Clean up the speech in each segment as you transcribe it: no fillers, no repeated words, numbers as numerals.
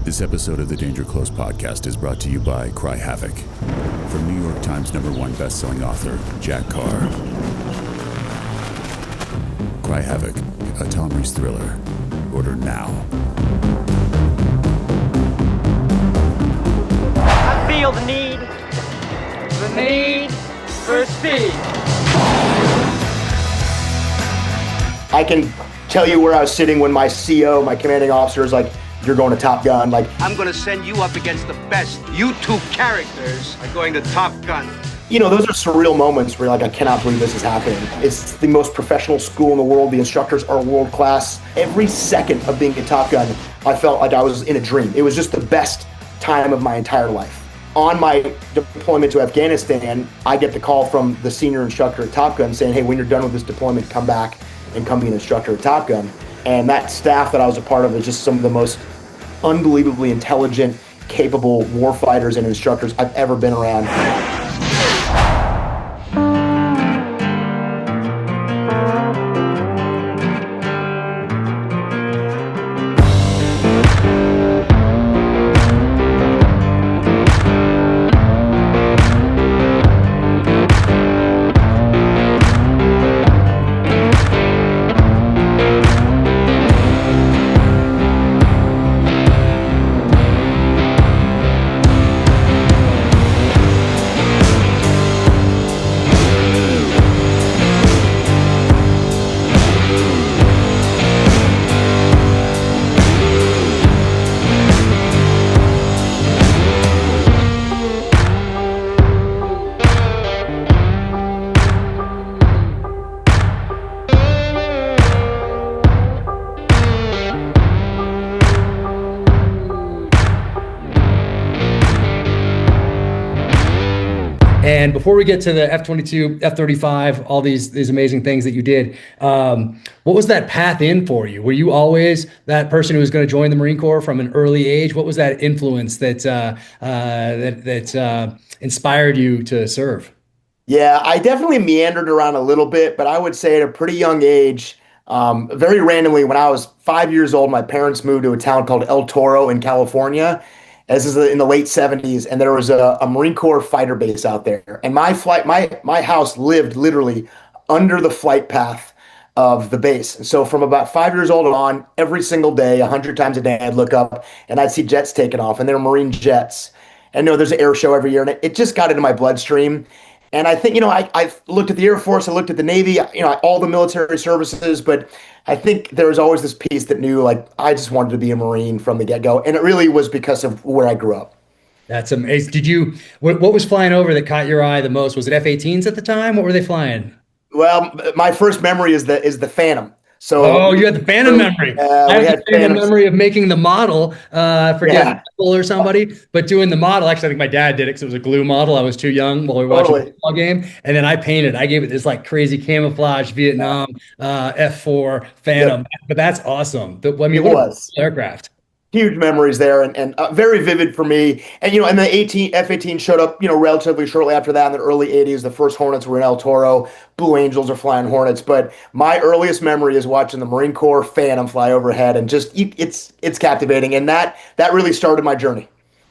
This episode of the Danger Close podcast is brought to you by Cry Havoc. From New York Times #1 best-selling author, Jack Carr. Cry Havoc, a Tom Reese thriller. Order now. I feel the need for speed. I can tell you where I was sitting when my CO, my commanding officer, is like, "You're going to Top Gun." Like, I'm going to send you up against the best. You two characters are going to Top Gun. you know, those are surreal moments where you're like, I cannot believe this is happening. It's the most professional school in the world. The instructors are world class. Every second of being at Top Gun, I felt like I was in a dream. It was just the best time of my entire life. On my deployment to Afghanistan, I get the call from the senior instructor at Top Gun saying, hey, when you're done with this deployment, come back and come be an instructor at Top Gun. And that staff that I was a part of is just some of the most unbelievably intelligent, capable warfighters and instructors I've ever been around. And before we get to the F-22, F-35, all these amazing things that you did, what was that path in for you? Were you always that person who was going to join the Marine Corps from an early age? What was that influence that inspired you to serve? Yeah, I definitely meandered around a little bit, but I would say at a pretty young age, very randomly, when I was 5 years old, my parents moved to a town called El Toro in California. This is in the late 70s, and there was a Marine Corps fighter base out there. And my house lived literally under the flight path of the base. And so from about 5 years old on, every single day, 100 times a day, I'd look up and I'd see jets taking off, and they were Marine jets. And there's an air show every year, and it just got into my bloodstream. And I think, I looked at the Air Force, I looked at the Navy, all the military services, but I think there was always this piece that knew, like, I just wanted to be a Marine from the get-go. And it really was because of where I grew up. That's amazing. What was flying over that caught your eye the most? Was it F-18s at the time? What were they flying? Well, my first memory is the Phantom. So, you had the Phantom memory. I had the Phantom memory of making the model. Forget or somebody, but doing the model. Actually, I think my dad did it because it was a glue model. I was too young while we were watching the football game, and then I painted. I gave it this like crazy camouflage Vietnam F4 Phantom. Yep. But that's awesome. What was aircraft? Huge memories there, and very vivid for me. And and the F-18 showed up relatively shortly after that in the early 80s. The first Hornets were in El Toro. Blue Angels are flying Hornets. But my earliest memory is watching the Marine Corps Phantom fly overhead, and just it's captivating. And that really started my journey.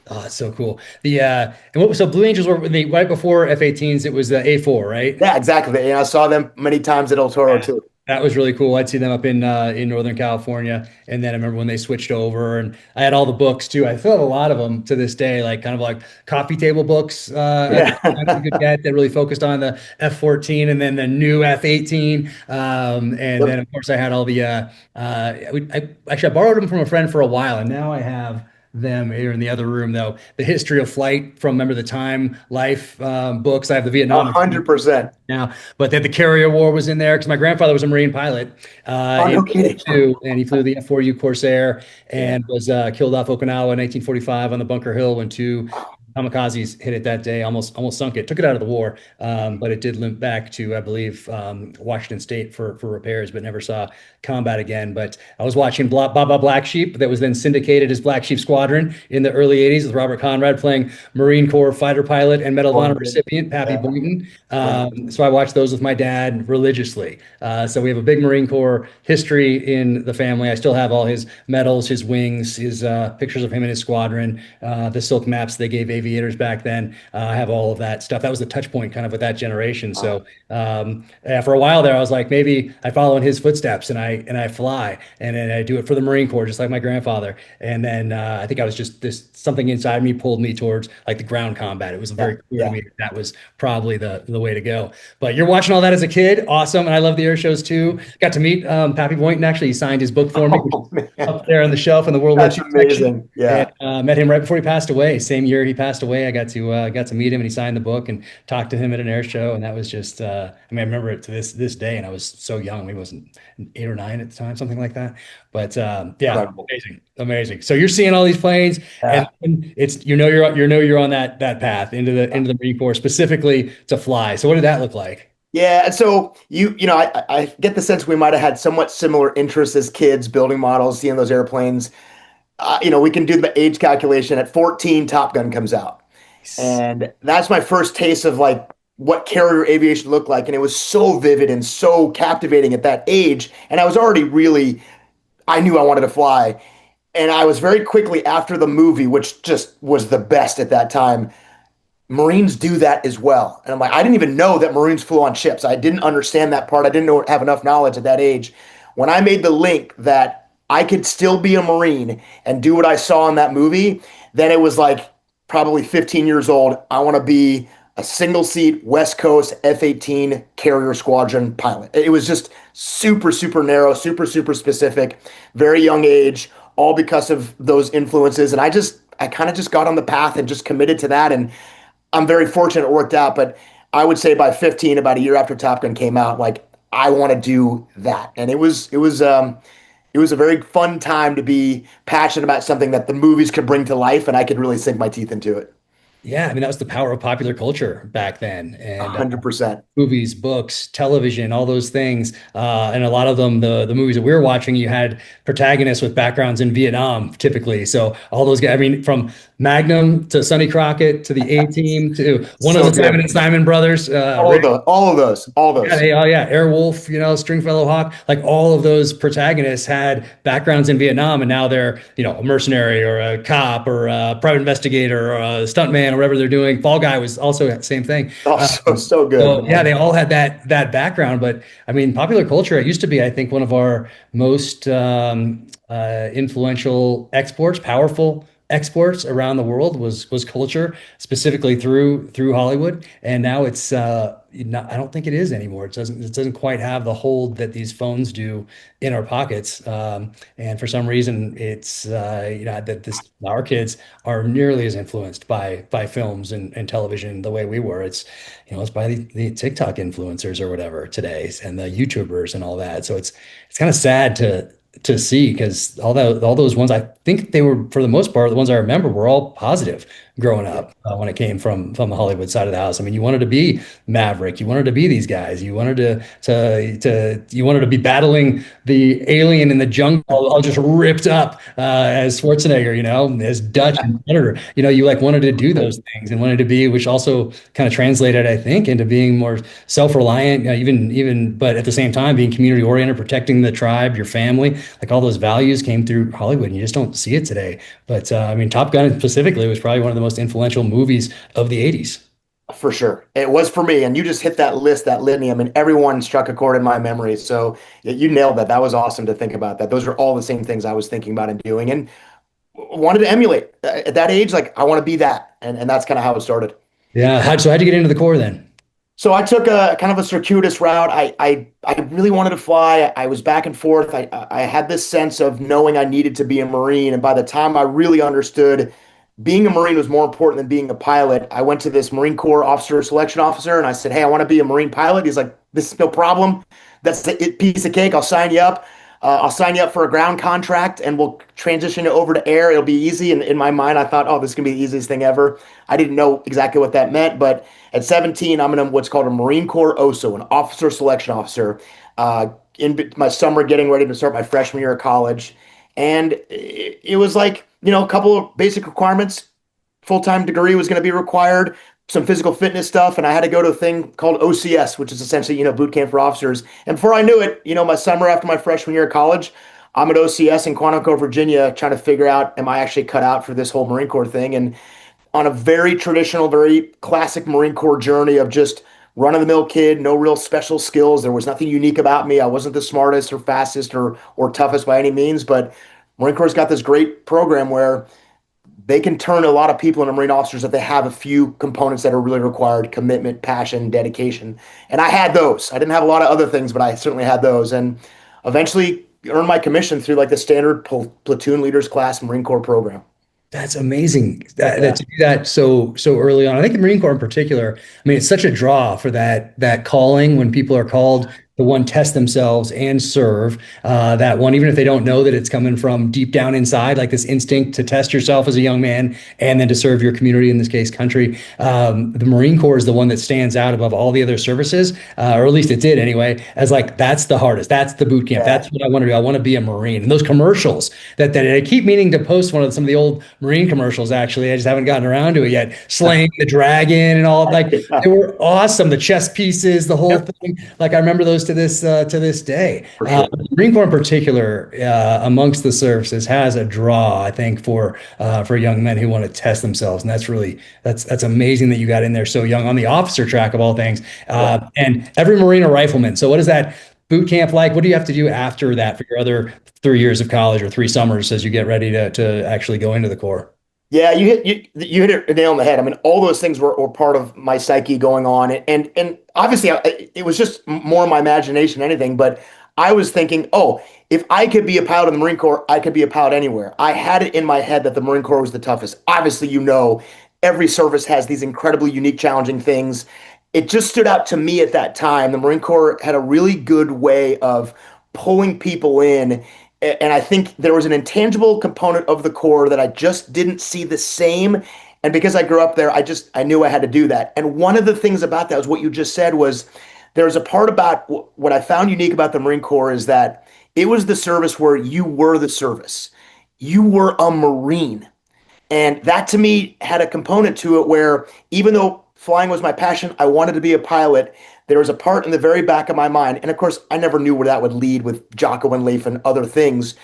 Oh, that's so cool. So Blue Angels were right before F-18s. It was the A4, right? Yeah, exactly. And I saw them many times at El Toro too. That was really cool. I'd see them up in Northern California, and then I remember when they switched over, and I had all the books too. I still have a lot of them to this day, like kind of like coffee table books. You could get that really focused on the F-14 and then the new F-18, then of course I had all the. I borrowed them from a friend for a while, and now I have them here in the other room, though. The history of flight from Remember the Time Life books. I have the Vietnam 100% now, but then the Carrier War was in there because my grandfather was a Marine pilot. No kidding. And he flew the F-4U Corsair and was killed off Okinawa in 1945 on the Bunker Hill when two kamikazes hit it that day, almost sunk it, took it out of the war, but it did limp back to, I believe, Washington State for repairs, but never saw combat again. But I was watching Baba Black Sheep, that was then syndicated as Black Sheep Squadron in the early '80s with Robert Conrad playing Marine Corps fighter pilot and Medal of Honor recipient Pappy Boynton. So I watched those with my dad religiously. So we have a big Marine Corps history in the family. I still have all his medals, his wings, his pictures of him and his squadron, the silk maps they gave aviators back then. I have all of that stuff. That was the touch point kind of with that generation. So for a while there, I was like, maybe I follow in his footsteps and I fly and then I do it for the Marine Corps, just like my grandfather. And then I think I was just something inside me pulled me towards like the ground combat. It was very clear to me that was probably the way to go. But you're watching all that as a kid. Awesome. And I love the air shows too. Got to meet Pappy Boynton. Actually, he signed his book for me up there on the shelf in the World War II amazing section. Yeah. And, met him right before he passed away. Same year he passed away. I got to meet him and he signed the book and talked to him at an air show. And that was just, I remember it to this day. And I was so young. He wasn't 8 or 9 at the time, something like that. But incredible. Amazing. So you're seeing all these planes and it's, you're on that path into the Marine Corps specifically to fly. So what did that look like? Yeah, and so I get the sense we might have had somewhat similar interests as kids, building models, seeing those airplanes. We can do the age calculation. At 14, Top Gun comes out, and that's my first taste of like what carrier aviation looked like, and it was so vivid and so captivating at that age. And I was already I knew I wanted to fly, and I was very quickly after the movie, which just was the best at that time. Marines do that as well. And I'm like, I didn't even know that Marines flew on ships. I didn't understand that part. I didn't have enough knowledge at that age. When I made the link that I could still be a Marine and do what I saw in that movie, then it was like probably 15 years old. I want to be a single seat West Coast F-18 carrier squadron pilot. It was just super, super narrow, super, super specific, very young age, all because of those influences. And I kind of just got on the path and just committed to that. And I'm very fortunate it worked out, but I would say by 15, about a year after Top Gun came out, like I want to do that. And it was a very fun time to be passionate about something that the movies could bring to life, and I could really sink my teeth into it. Yeah, I mean, that was the power of popular culture back then. And 100%. Movies, books, television, all those things. And a lot of them, the movies that we were watching, you had protagonists with backgrounds in Vietnam, typically. So all those guys, I mean, from Magnum to Sonny Crockett to the A-Team to one of the Simon and Simon brothers. All of those. Yeah, Airwolf, Stringfellow Hawk, like all of those protagonists had backgrounds in Vietnam, and now they're, a mercenary or a cop or a private investigator or a stuntman or whatever they're doing. Fall Guy was also the same thing. So good. So, yeah, they all had that background. But I mean, popular culture, it used to be, I think, one of our most influential exports, powerful exports around the world was culture, specifically through Hollywood. And now it's I don't think it is anymore. It doesn't quite have the hold that these phones do in our pockets. And for some reason, it's that our kids are nearly as influenced by films and television the way we were. It's it's by the TikTok influencers or whatever today, and the YouTubers and all that. So it's kind of sad to see, because all those ones, I think they were, for the most part, the ones I remember were all positive growing up when it came from the Hollywood side of the house. I mean, you wanted to be Maverick, you wanted to be these guys, you wanted you wanted to be battling the alien in the jungle, all just ripped up as Schwarzenegger, as Dutch and Predator. You like wanted to do those things and wanted to be, which also kind of translated, I think, into being more self-reliant, even, but at the same time being community oriented, protecting the tribe, your family. Like all those values came through Hollywood, and you just don't see it today. But I mean, Top Gun specifically was probably one of the most influential movies of the 80s. For sure. It was for me. And you just hit that litany. I mean, everyone struck a chord in my memory. So you nailed that. That was awesome to think about that. Those are all the same things I was thinking about and doing and wanted to emulate. At that age, like I want to be that. And that's kind of how it started. Yeah. So how'd you get into the Corps then? So I took a kind of a circuitous route. I really wanted to fly. I was back and forth. I had this sense of knowing I needed to be a Marine. And by the time I really understood being a Marine was more important than being a pilot, I went to this Marine Corps officer selection officer and I said, hey, I want to be a Marine pilot. He's like, this is no problem. That's a piece of cake. I'll sign you up. I'll sign you up for a ground contract and we'll transition it over to air. It'll be easy. And in my mind, I thought, oh, this is going to be the easiest thing ever. I didn't know exactly what that meant, but at 17, I'm in what's called a Marine Corps OSO, an officer selection officer, in my summer getting ready to start my freshman year of college. And it was like, a couple of basic requirements. Full-time degree was going to be required, some physical fitness stuff, and I had to go to a thing called OCS, which is essentially, boot camp for officers. And before I knew it, my summer after my freshman year of college, I'm at OCS in Quantico, Virginia, trying to figure out, am I actually cut out for this whole Marine Corps thing? And on a very traditional, very classic Marine Corps journey of just run-of-the-mill kid, no real special skills. There was nothing unique about me. I wasn't the smartest or fastest or toughest by any means, but Marine Corps has got this great program where they can turn a lot of people into Marine officers if they have a few components that are really required: commitment, passion, dedication. And I had those. I didn't have a lot of other things, but I certainly had those. And eventually earned my commission through like the standard platoon leaders class Marine Corps program. That's amazing that to do that so early on. I think the Marine Corps in particular, I mean, it's such a draw for that calling when people are called to one, test themselves and serve, that one, even if they don't know that it's coming from deep down inside, like this instinct to test yourself as a young man and then to serve your community, in this case, country. The Marine Corps is the one that stands out above all the other services, or at least it did anyway, as like, that's the hardest. That's the boot camp. That's what I want to do. I want to be a Marine. And those commercials that I keep meaning to post some of the old Marine commercials, actually. I just haven't gotten around to it yet. Slaying the Dragon and all, like, they were awesome. The chess pieces, the whole thing. Like, I remember those to this day. Sure. The Marine Corps in particular, amongst the services, has a draw, I think, for young men who want to test themselves, and that's amazing that you got in there so young on the officer track of all things. And every Marine a rifleman. So what is that boot camp like? What do you have to do after that for your other 3 years of college or 3 summers as you get ready to actually go into the Corps? Yeah, you hit it nail on the head. I mean, all those things were part of my psyche going on, and obviously it was just more my imagination than anything. But I was thinking, oh, if I could be a pilot in the Marine Corps, I could be a pilot anywhere. I had it in my head that the Marine Corps was the toughest. Obviously, every service has these incredibly unique, challenging things. It just stood out to me at that time. The Marine Corps had a really good way of pulling people in. And I think there was an intangible component of the Corps that I just didn't see the same. And because I grew up there, I knew I had to do that. And one of the things about that was what you just said was there's a part about what I found unique about the Marine Corps is that it was the service where you were the service. You were a Marine. And that to me had a component to it where even though flying was my passion, I wanted to be a pilot. There was a part in the very back of my mind, and of course, I never knew where that would lead with Jocko and Leif and other things,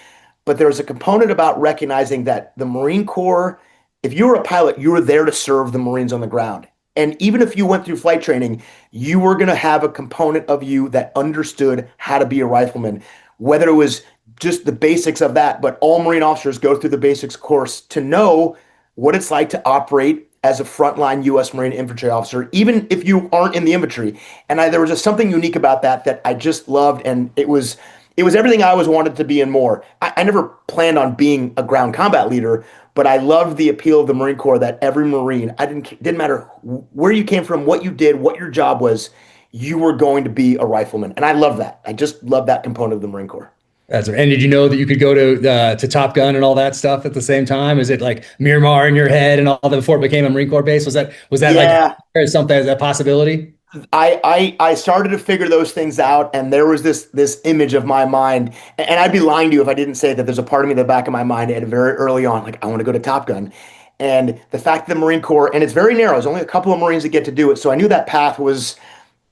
but there was a component about recognizing that the Marine Corps, if you were a pilot, you were there to serve the Marines on the ground. And even if you went through flight training, you were going to have a component of you that understood how to be a rifleman, whether it was just the basics of that, but all Marine officers go through the basics course to know what it's like to operate as a frontline U.S. Marine infantry officer, even if you aren't in the infantry. And there was just something unique about that I just loved, and it was everything I always wanted to be and more. I never planned on being a ground combat leader, but I loved the appeal of the Marine Corps that every Marine, didn't matter where you came from, what you did, what your job was, you were going to be a rifleman. And I love that. I just love that component of the Marine Corps. And did you know that you could go to Top Gun and all that stuff at the same time? Is it like Miramar in your head and all that before it became a Marine Corps base? Was that like something as a possibility? I started to figure those things out, and there was this image of my mind, and I'd be lying to you if I didn't say that there's a part of me in the back of my mind at very early on, like I want to go to Top Gun. And the fact that the Marine Corps, and it's very narrow, there's only a couple of Marines that get to do it, so I knew that path was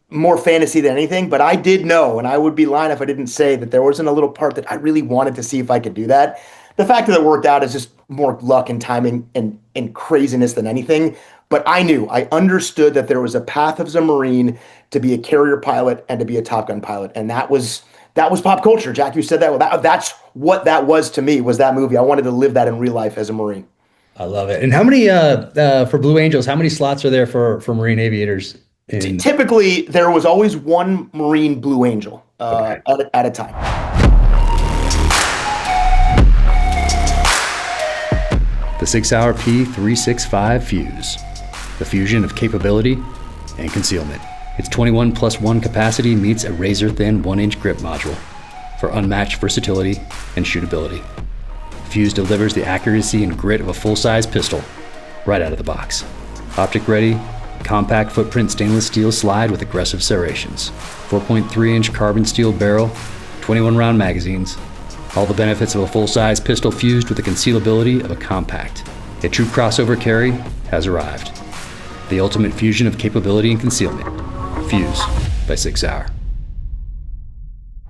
more fantasy than anything, but I did know, and I would be lying if I didn't say that there wasn't a little part that I really wanted to see if I could do that. The fact that it worked out is just more luck and timing and craziness than anything. But I understood that there was a path as a Marine to be a carrier pilot and to be a Top Gun pilot. And that was pop culture. Jack, you said that. That's what that was to me, was that movie. I wanted to live that in real life as a Marine. I love it. And how many, for Blue Angels, how many slots are there for Marine aviators? Typically, there was always one Marine Blue Angel at a time. The 6-hour P365 fuse. The fusion of capability and concealment. Its 21+1 capacity meets a razor-thin 1-inch grip module. for unmatched versatility and shootability. Fuse delivers the accuracy and grit of a full-size pistol right out of the box. Object-ready, compact footprint stainless steel slide with aggressive serrations. 4.3-inch carbon steel barrel, 21-round magazines. All the benefits of a full-size pistol fused with the concealability of a compact. A true crossover carry has arrived. The ultimate fusion of capability and concealment. Fuse by 6 Hour.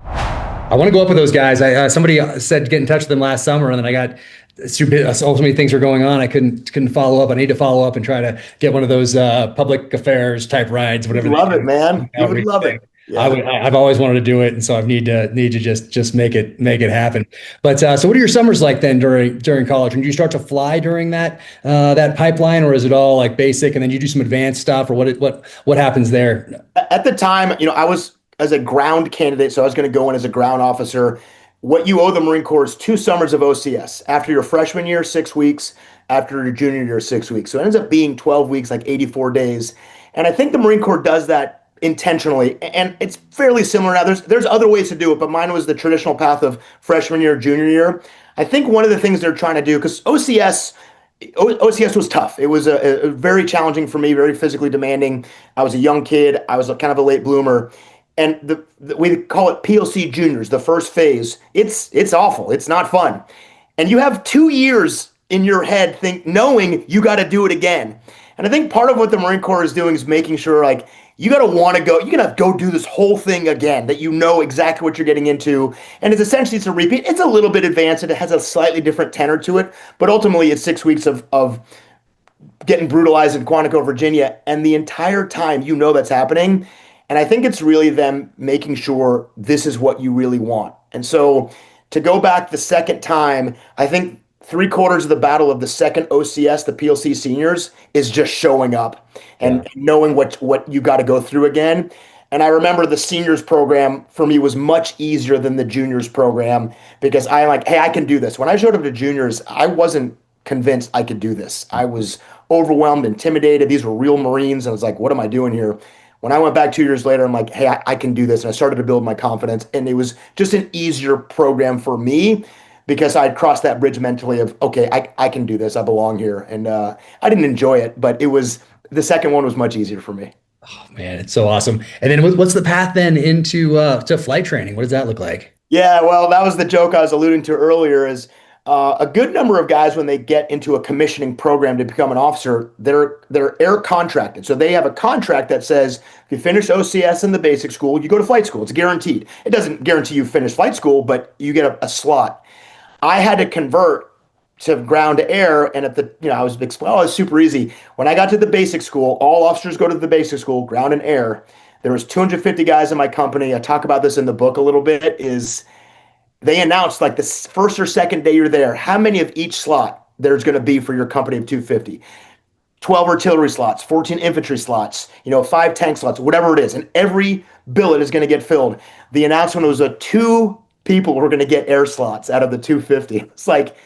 I want to go up with those guys. Somebody said to get in touch with them last summer, and then I got so many things were going on. I couldn't follow up. I need to follow up and try to get one of those public affairs type rides, whatever. Love it, man. You would love it. Yeah. I've always wanted to do it, and so I need to just make it happen. But so, what are your summers like then during college? When you start to fly during that pipeline, or is it all like basic, and then you do some advanced stuff, or what happens there? At the time, I was as a ground candidate, so I was going to go in as a ground officer. What you owe the Marine Corps is 2 summers of OCS. After your freshman year, 6 weeks. After your junior year, 6 weeks. So it ends up being 12 weeks, like 84 days. And I think the Marine Corps does that intentionally, and it's fairly similar now. There's other ways to do it, but mine was the traditional path of freshman year, junior year. I think one of the things they're trying to do, because OCS was tough. It was a very challenging for me, very physically demanding. I was a young kid. I was kind of a late bloomer. And we call it PLC juniors, the first phase. It's awful. It's not fun. And you have 2 years in your head knowing you got to do it again. And I think part of what the Marine Corps is doing is making sure, like, you got to want to go, you're going to go do this whole thing again, that you know exactly what you're getting into. And it's a repeat. It's a little bit advanced. It has a slightly different tenor to it. But ultimately, it's 6 weeks of getting brutalized in Quantico, Virginia. And the entire time, that's happening. And I think it's really them making sure this is what you really want. And so to go back the second time, I think 3/4 of the battle of the second OCS, the PLC seniors, is just showing up and knowing what you got to go through again. And I remember the seniors program for me was much easier than the juniors program, because I'm like, hey, I can do this. When I showed up to juniors, I wasn't convinced I could do this. I was overwhelmed, intimidated. These were real Marines. And I was like, what am I doing here? When I went back 2 years later, I'm like, hey, I can do this. And I started to build my confidence. And it was just an easier program for me, because I'd crossed that bridge mentally of, okay, I can do this. I belong here. And I didn't enjoy it, but the second one was much easier for me. Oh, man, it's so awesome. And then what's the path then into to flight training? What does that look like? Yeah, well, that was the joke I was alluding to earlier, is a good number of guys, when they get into a commissioning program to become an officer, they're air contracted. So they have a contract that says if you finish OCS in the basic school, you go to flight school. It's guaranteed. It doesn't guarantee you finish flight school, but you get a slot. I had to convert to ground to air, and it was super easy. When I got to the basic school, all officers go to the basic school, ground and air. There was 250 guys in my company. I talk about this in the book a little bit, is they announced, like, the first or second day you're there, how many of each slot there's going to be for your company of 250. 12 artillery slots, 14 infantry slots, 5 tank slots, whatever it is. And every billet is going to get filled. The announcement was 2 people were going to get air slots out of the 250. It's like,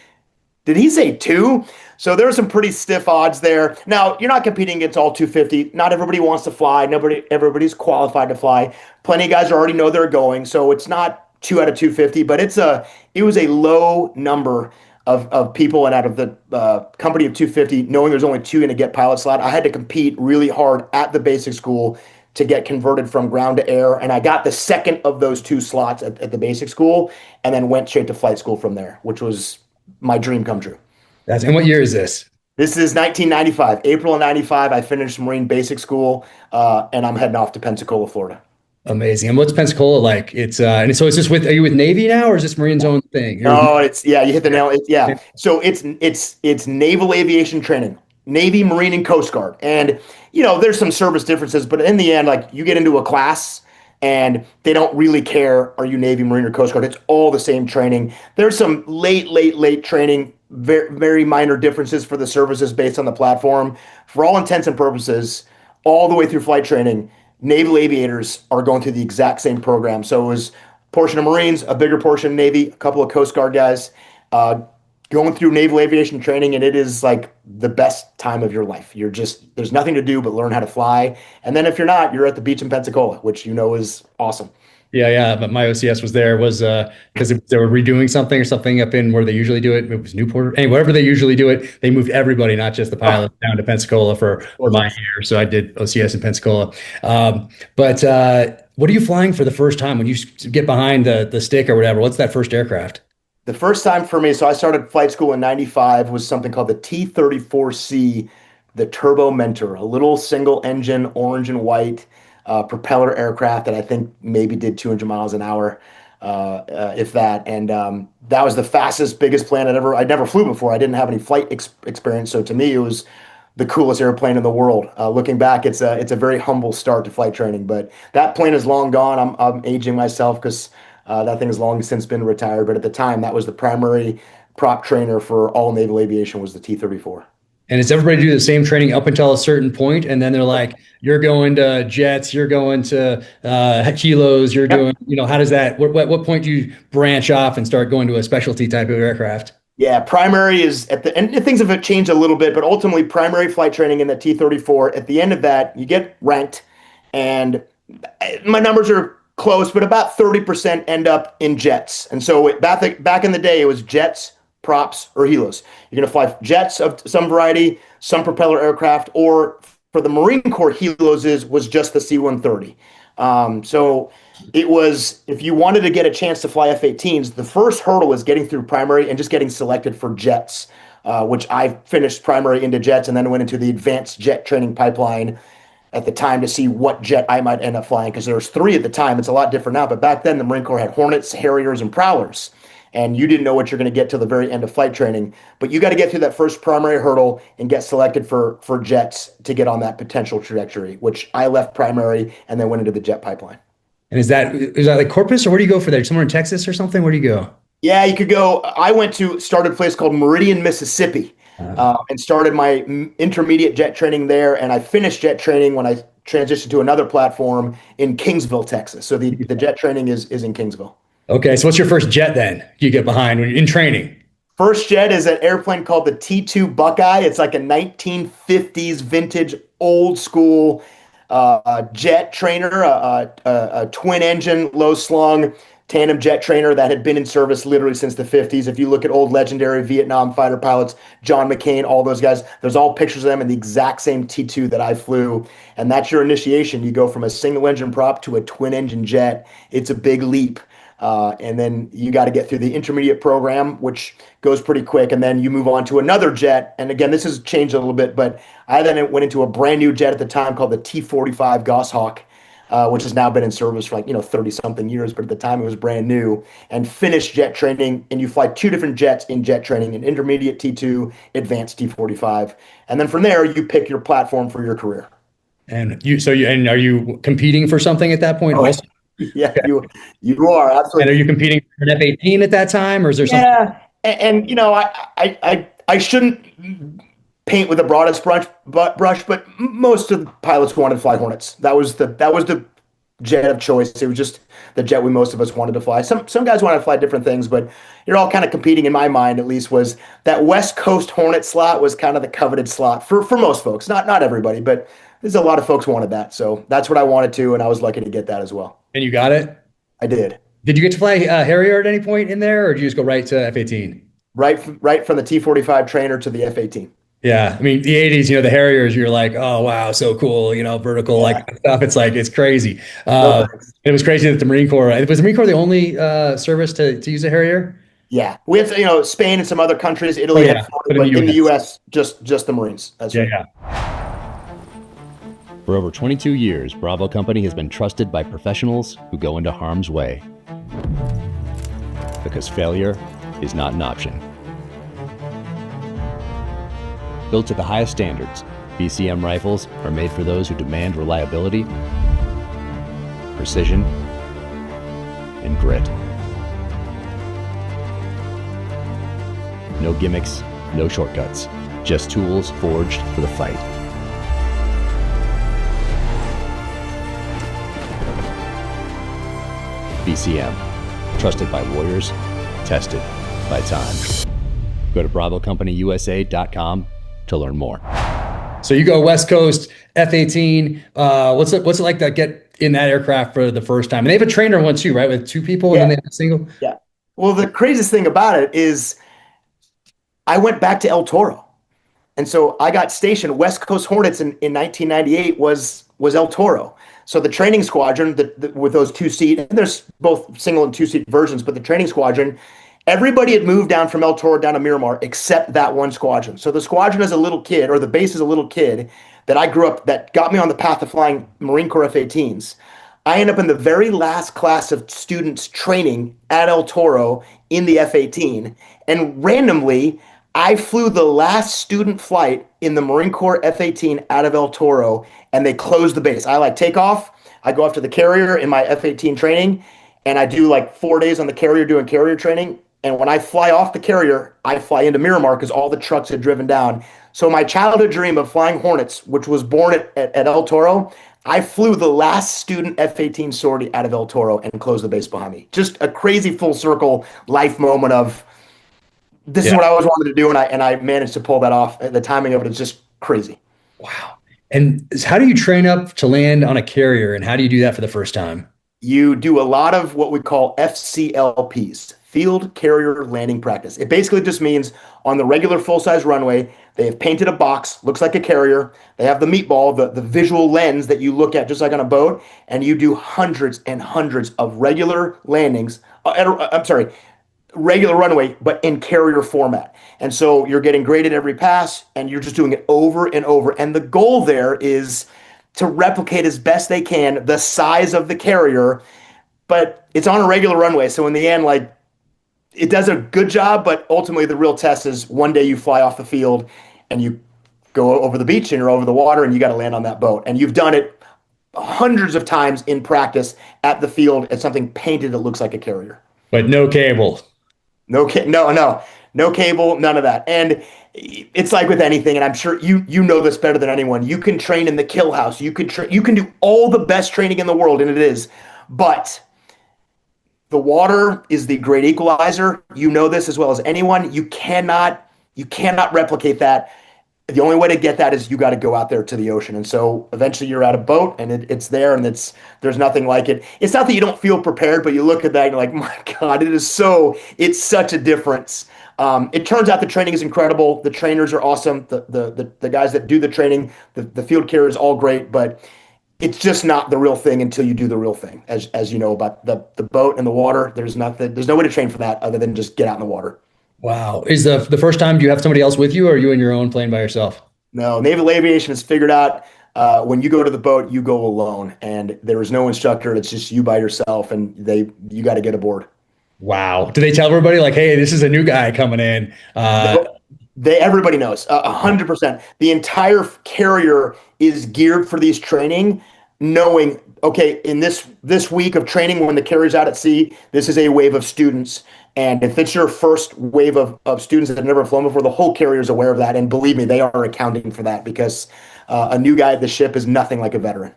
did he say 2? So there are some pretty stiff odds there. Now, you're not competing against all 250. Not everybody wants to fly. Everybody's qualified to fly. Plenty of guys already know they're going. So it's not 2 out of 250, but it was a low number of people, and out of the company of 250, knowing there's only 2 going to get pilot slot, I had to compete really hard at the basic school to get converted from ground to air, and I got the second of those 2 slots at the basic school, and then went straight to flight school from there, which was my dream come true. And what year is this? This is 1995, April of 95. I finished Marine basic school, and I'm heading off to Pensacola, Florida. Amazing. And what's Pensacola like? It's and so it's just are you with Navy now, or is this Marine's own thing? No, you hit the nail. So it's naval aviation training, Navy, Marine, and Coast Guard. And there's some service differences, but in the end, like, you get into a class and they don't really care, are you Navy, Marine, or Coast Guard? It's all the same training. There's some late training, very, very minor differences for the services based on the platform. For all intents and purposes, all the way through flight training, naval aviators are going through the exact same program. So it was a portion of Marines, a bigger portion of Navy, a couple of Coast Guard guys going through naval aviation training, and it is like the best time of your life. There's nothing to do but learn how to fly. And then if you're not, you're at the beach in Pensacola, which is awesome. Yeah. But my OCS was there was because they were redoing something or something up in where they usually do it. It was Newport. Anyway, wherever they usually do it, they moved everybody, not just the pilot, down to Pensacola for my year. So I did OCS in Pensacola. But what are you flying for the first time when you get behind the stick or whatever? What's that first aircraft? The first time for me, so I started flight school in 95, was something called the T-34C, the Turbo Mentor, a little single engine, orange and white propeller aircraft that I think maybe did 200 miles an hour, if that. And that was the fastest, biggest plane I'd never flew before. I didn't have any flight experience. So to me, it was the coolest airplane in the world. Looking back, it's a very humble start to flight training, but that plane is long gone. I'm aging myself because that thing has long since been retired. But at the time, that was the primary prop trainer for all naval aviation, was the T-34. And it's everybody do the same training up until a certain point, and then they're like, "You're going to jets, you're going to kilos, you're doing." How does that? What point do you branch off and start going to a specialty type of aircraft? Yeah, primary is and things have changed a little bit, but ultimately primary flight training in the T-34. At the end of that, you get ranked, and my numbers are close, but about 30% end up in jets. And so back in the day, it was jets, props, or helos. You're going to fly jets of some variety, some propeller aircraft, or for the Marine Corps, helos was just the C-130. So it was, if you wanted to get a chance to fly F-18s, the first hurdle was getting through primary and just getting selected for jets, which I finished primary into jets and then went into the advanced jet training pipeline at the time to see what jet I might end up flying, because there was 3 at the time. It's a lot different now, but back then the Marine Corps had Hornets, Harriers, and Prowlers, and you didn't know what you're going to get till the very end of flight training. But you got to get through that first primary hurdle and get selected for jets to get on that potential trajectory, which I left primary and then went into the jet pipeline. And is that like Corpus, or where do you go for that? Somewhere in Texas or something? Where do you go? Yeah, you could go. I started a place called Meridian, Mississippi, and started my intermediate jet training there. And I finished jet training when I transitioned to another platform in Kingsville, Texas. So the jet training is in Kingsville. Okay, so what's your first jet then you get behind when you're in training? First jet is an airplane called the T2 Buckeye. It's like a 1950s vintage, old school jet trainer, a twin engine, low slung tandem jet trainer that had been in service literally since the 50s. If you look at old legendary Vietnam fighter pilots, John McCain, all those guys, there's all pictures of them in the exact same T2 that I flew. And that's your initiation. You go from a single engine prop to a twin engine jet. It's a big leap. And then you got to get through the intermediate program, which goes pretty quick. And then you move on to another jet. And again, this has changed a little bit, but I then went into a brand new jet at the time called the T-45 Goshawk, which has now been in service for 30 something years. But at the time it was brand new, and finished jet training. And you fly 2 different jets in jet training, an intermediate T2, advanced T-45. And then from there, you pick your platform for your career. And are you competing for something at that point also? Yeah, okay. you are absolutely. And are you competing for an F-18 at that time, or is there something? Yeah, and I shouldn't paint with the broadest brush, but most of the pilots wanted to fly Hornets. That was the jet of choice. It was just the jet most of us wanted to fly. Some guys wanted to fly different things, but you're all kind of competing, in my mind at least, was that West Coast Hornet slot was kind of the coveted slot for most folks. Not everybody, but there's a lot of folks wanted that. So that's what I wanted to, and I was lucky to get that as well. And you got it? I did. Did you get to fly Harrier at any point in there, or did you just go right to F-18? Right from the T-45 trainer to the F-18. Yeah, I mean, the 80s, the Harriers, you're like, oh, wow, so cool, vertical, like stuff. It's like, it's crazy. It was crazy that the Marine Corps, was the Marine Corps the only service to use a Harrier? Yeah, we have, Spain and some other countries, Italy, but in the U.S., just the Marines. That's right. Yeah. For over 22 years, Bravo Company has been trusted by professionals who go into harm's way. Because failure is not an option. Built to the highest standards, BCM rifles are made for those who demand reliability, precision, and grit. No gimmicks, no shortcuts, just tools forged for the fight. BCM, trusted by warriors, tested by time. Go to BravoCompanyUSA.com to learn more. So you go West Coast F-18. What's it like to get in that aircraft for the first time? And they have a trainer one too, right? With two people, and then they have a single. Yeah. Well, the craziest thing about it is I went back to El Toro. And so I got stationed. West Coast Hornets in 1998 was El Toro. So the training squadron with those 2-seat, and there's both single and 2-seat versions, but the training squadron, everybody had moved down from El Toro down to Miramar except that one squadron. So the squadron as a little kid, or the base as a little kid, that I grew up, that got me on the path of flying Marine Corps F-18s. I end up in the very last class of students training at El Toro in the F-18. And randomly, I flew the last student flight in the Marine Corps F-18 out of El Toro, and they closed the base. I take off, I go up to the carrier in my F-18 training, and I do 4 days on the carrier doing carrier training. And when I fly off the carrier, I fly into Miramar because all the trucks had driven down. So my childhood dream of flying Hornets, which was born at El Toro, I flew the last student F-18 sortie out of El Toro and closed the base behind me. Just a crazy full circle life moment of, this is what I always wanted to do, and I managed to pull that off. The timing of it is just crazy. Wow. And how do you train up to land on a carrier, and how do you do that for the first time? You do a lot of what we call FCLPs, Field Carrier Landing Practice. It basically just means on the regular full-size runway, they have painted a box, looks like a carrier. They have the meatball, the visual lens that you look at just like on a boat, and you do hundreds and hundreds of regular landings. Regular runway, but in carrier format. And so you're getting graded every pass, and you're just doing it over and over. And the goal there is to replicate as best they can the size of the carrier, but it's on a regular runway. So in the end, it does a good job, but ultimately the real test is one day you fly off the field and you go over the beach and you're over the water and you got to land on that boat. And you've done it hundreds of times in practice at the field at something painted that looks like a carrier. But no cable. No cable, none of that. And it's like with anything, and I'm sure you know this better than anyone. You can train in the kill house. You can do all the best training in the world, and it is. But the water is the great equalizer. You know this as well as anyone. You cannot replicate that. The only way to get that is you got to go out there to the ocean. And so eventually you're at a boat and it's there, and there's nothing like it. It's not that you don't feel prepared, but you look at that and you're like, my God, it's such a difference. It turns out the training is incredible. The trainers are awesome. The guys that do the training, the field carrier is all great, but it's just not the real thing until you do the real thing. As you know about the boat and the water, there's no way to train for that other than just get out in the water. Wow. Is the first time, do you have somebody else with you, or are you in your own plane by yourself? No, naval aviation has figured out when you go to the boat, you go alone, and there is no instructor. It's just you by yourself, and you got to get aboard. Wow. Do they tell everybody hey, this is a new guy coming in? Everybody knows 100%. The entire carrier is geared for these training, knowing, okay, in this week of training, when the carrier's out at sea, this is a wave of students. And if it's your first wave of students that have never flown before, the whole carrier is aware of that. And believe me, they are accounting for that because a new guy at the ship is nothing like a veteran.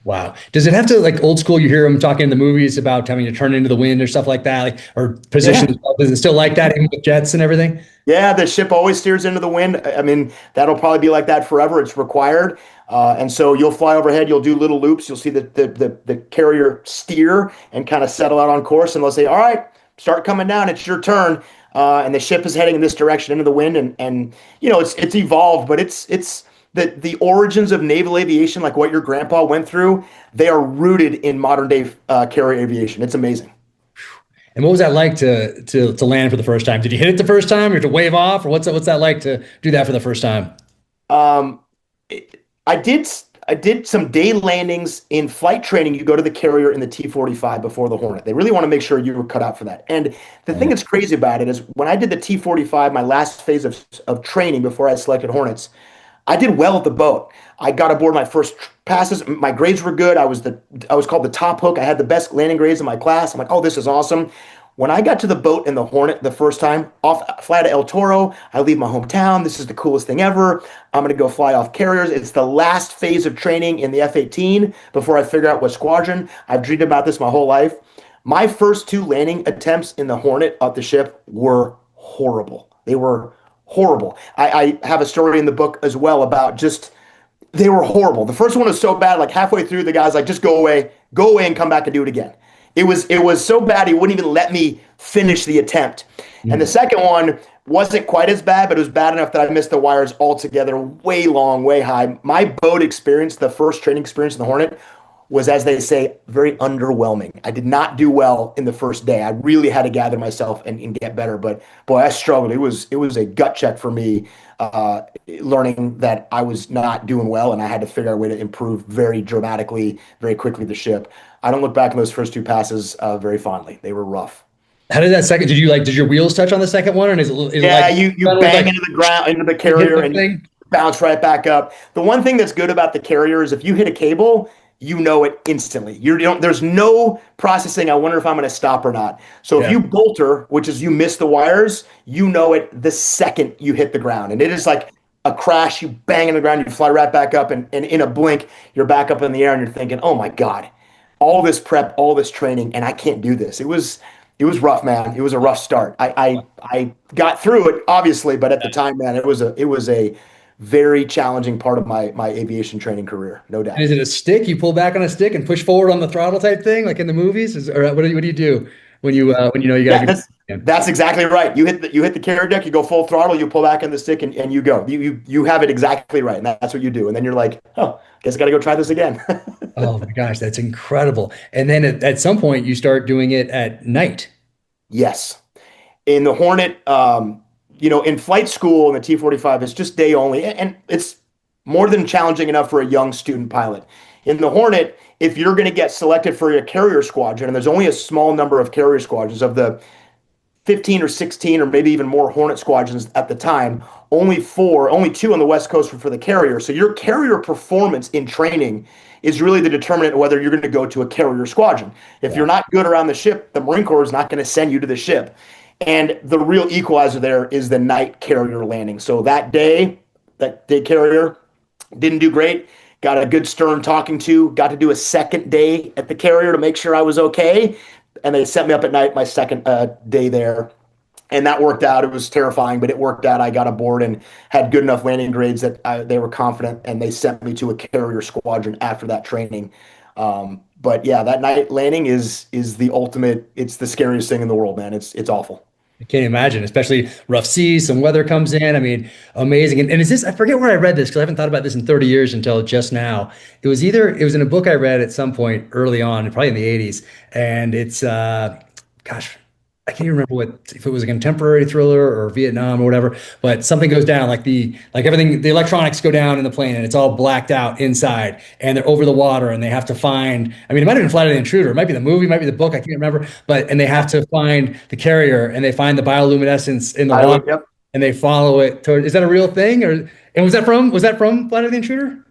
Wow. Does it have to, old school, you hear them talking in the movies about having to turn into the wind or stuff like that, or position? Yeah. Is it still like that even with jets and everything? Yeah, the ship always steers into the wind. I mean, that'll probably be like that forever. It's required. And so you'll fly overhead, you'll do little loops, you'll see the carrier steer and kind of settle out on course, and they'll say, all right, start coming down, it's your turn. And the ship is heading in this direction into the wind. And it's evolved, but it's the origins of naval aviation, like what your grandpa went through, they are rooted in modern day carrier aviation. It's amazing. And what was that like to land for the first time? Did you hit it the first time, or to wave off, or what's that like to do that for the first time? I did some day landings in flight training. You go to the carrier in the T-45 before the Hornet. They really want to make sure you were cut out for that. And the thing that's crazy about it is when I did the T-45, my last phase of training before I selected Hornets, I did well at the boat. I got aboard my first passes. My grades were good. I was called the top hook. I had the best landing grades in my class. I'm like, oh, this is awesome. When I got to the boat in the Hornet the first time, fly to El Toro, I leave my hometown. This is the coolest thing ever. I'm going to go fly off carriers. It's the last phase of training in the F-18 before I figure out what squadron. I've dreamed about this my whole life. My first 2 landing attempts in the Hornet at the ship were horrible. They were horrible. I have a story in the book as well about just They were horrible. The first one was so bad, like halfway through, the guy's like, just go away and come back and do it again. It was so bad he wouldn't even let me finish the attempt. And the second one wasn't quite as bad, but it was bad enough that I missed the wires altogether, way long, way high. My boat experience, the first training experience in the Hornet, was, as they say, very underwhelming. I did not do well in the first day. I really had to gather myself and get better. But boy, I struggled. It was a gut check for me, learning that I was not doing well, and I had to figure out a way to improve very dramatically, very quickly the ship. I don't look back on those first two passes very fondly. They were rough. How did that second? Did your wheels touch on the second one, or is it Yeah, like, you bang into the ground, into the carrier, and you bounce right back up. The one thing that's good about the carrier is if you hit a cable, you know it instantly. There's no processing. I wonder if I'm going to stop or not. So if you bolter, which is you miss the wires, you know it the second you hit the ground, and it is like a crash. You bang in the ground, you fly right back up, and in a blink, you're back up in the air, and you're thinking, "Oh my God, all this prep, all this training, and I can't do this." It was rough, man. It was a rough start. I got through it, obviously, but at the time, man, it was a very challenging part of my aviation training career, no doubt. And is it a stick? You pull back on a stick and push forward on the throttle type thing, like in the movies? Or what do you do when you know you got? That's exactly right. You hit the carrier deck, you go full throttle, you pull back on the stick, and you go. You have it exactly right, and that's what you do. And then you're like, oh, guess I got to go try this again. Oh my gosh, that's incredible. And then at some point, you start doing it at night. Yes, in the Hornet. In flight school in the T-45, it's just day only, and it's more than challenging enough for a young student pilot. In the Hornet, if you're going to get selected for a carrier squadron, and there's only a small number of carrier squadrons of the 15 or 16 or maybe even more Hornet squadrons at the time, only two on the West Coast were for the carrier. So your carrier performance in training is really the determinant of whether you're going to go to a carrier squadron. If you're not good around the ship, the Marine Corps is not going to send you to the ship. And the real equalizer there is the night carrier landing. So that day carrier didn't do great. Got a good stern talking to, got to do a second day at the carrier to make sure I was okay. And they set me up at night my second day there. And that worked out. It was terrifying, but it worked out. I got aboard and had good enough landing grades that they were confident, and they sent me to a carrier squadron after that training. But yeah, that night landing is the ultimate. It's the scariest thing in the world, man. It's awful. I can't imagine, especially rough seas, some weather comes in. I mean, amazing. And is this, I forget where I read this because I haven't thought about this in 30 years until just now. It was in a book I read at some point early on, probably in the 80s. And it's, I can't even remember if it was a contemporary thriller or Vietnam or whatever, but something goes down, like everything, the electronics go down in the plane and it's all blacked out inside, and they're over the water and they have to find, I mean, it might have been Flight of the Intruder, it might be the movie, it might be the book, I can't remember, and they have to find the carrier, and they find the bioluminescence in the water, yep. And they follow it toward, is that a real thing? And was that from Flight of the Intruder?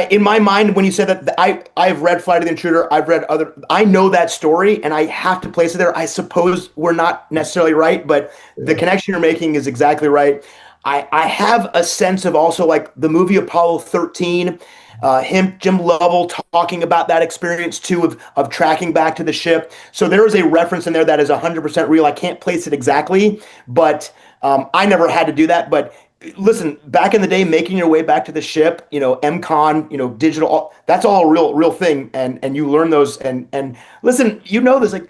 In my mind, when you said that, I've read Flight of the Intruder. I know that story, and I have to place it there. I suppose we're not necessarily right, but the connection you're making is exactly right. I have a sense of also like the movie Apollo 13, Jim Lovell talking about that experience too of tracking back to the ship. So there is a reference in there that is 100% real. I can't place it exactly, but I never had to do that. But listen, back in the day, making your way back to the ship, MCON, digital, that's all a real thing. And you learn those. And listen, this, like,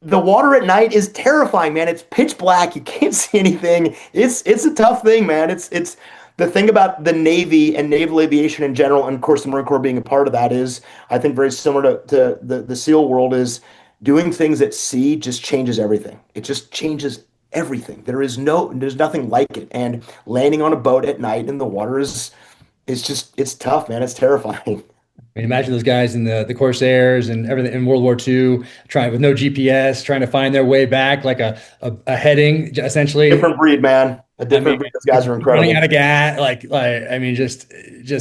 the water at night is terrifying, man. It's pitch black. You can't see anything. It's a tough thing, man. It's the thing about the Navy and naval aviation in general, and of course the Marine Corps being a part of that, is I think very similar to the SEAL world, is doing things at sea just changes everything. It just changes everything. There's nothing like it. And landing on a boat at night in the water it's tough, man. It's terrifying. I mean, imagine those guys in the Corsairs and everything in World War II, trying with no GPS, trying to find their way back, like a heading, essentially. Different breed, man. A different breed. Those guys are incredible. Running out of gas, I mean, just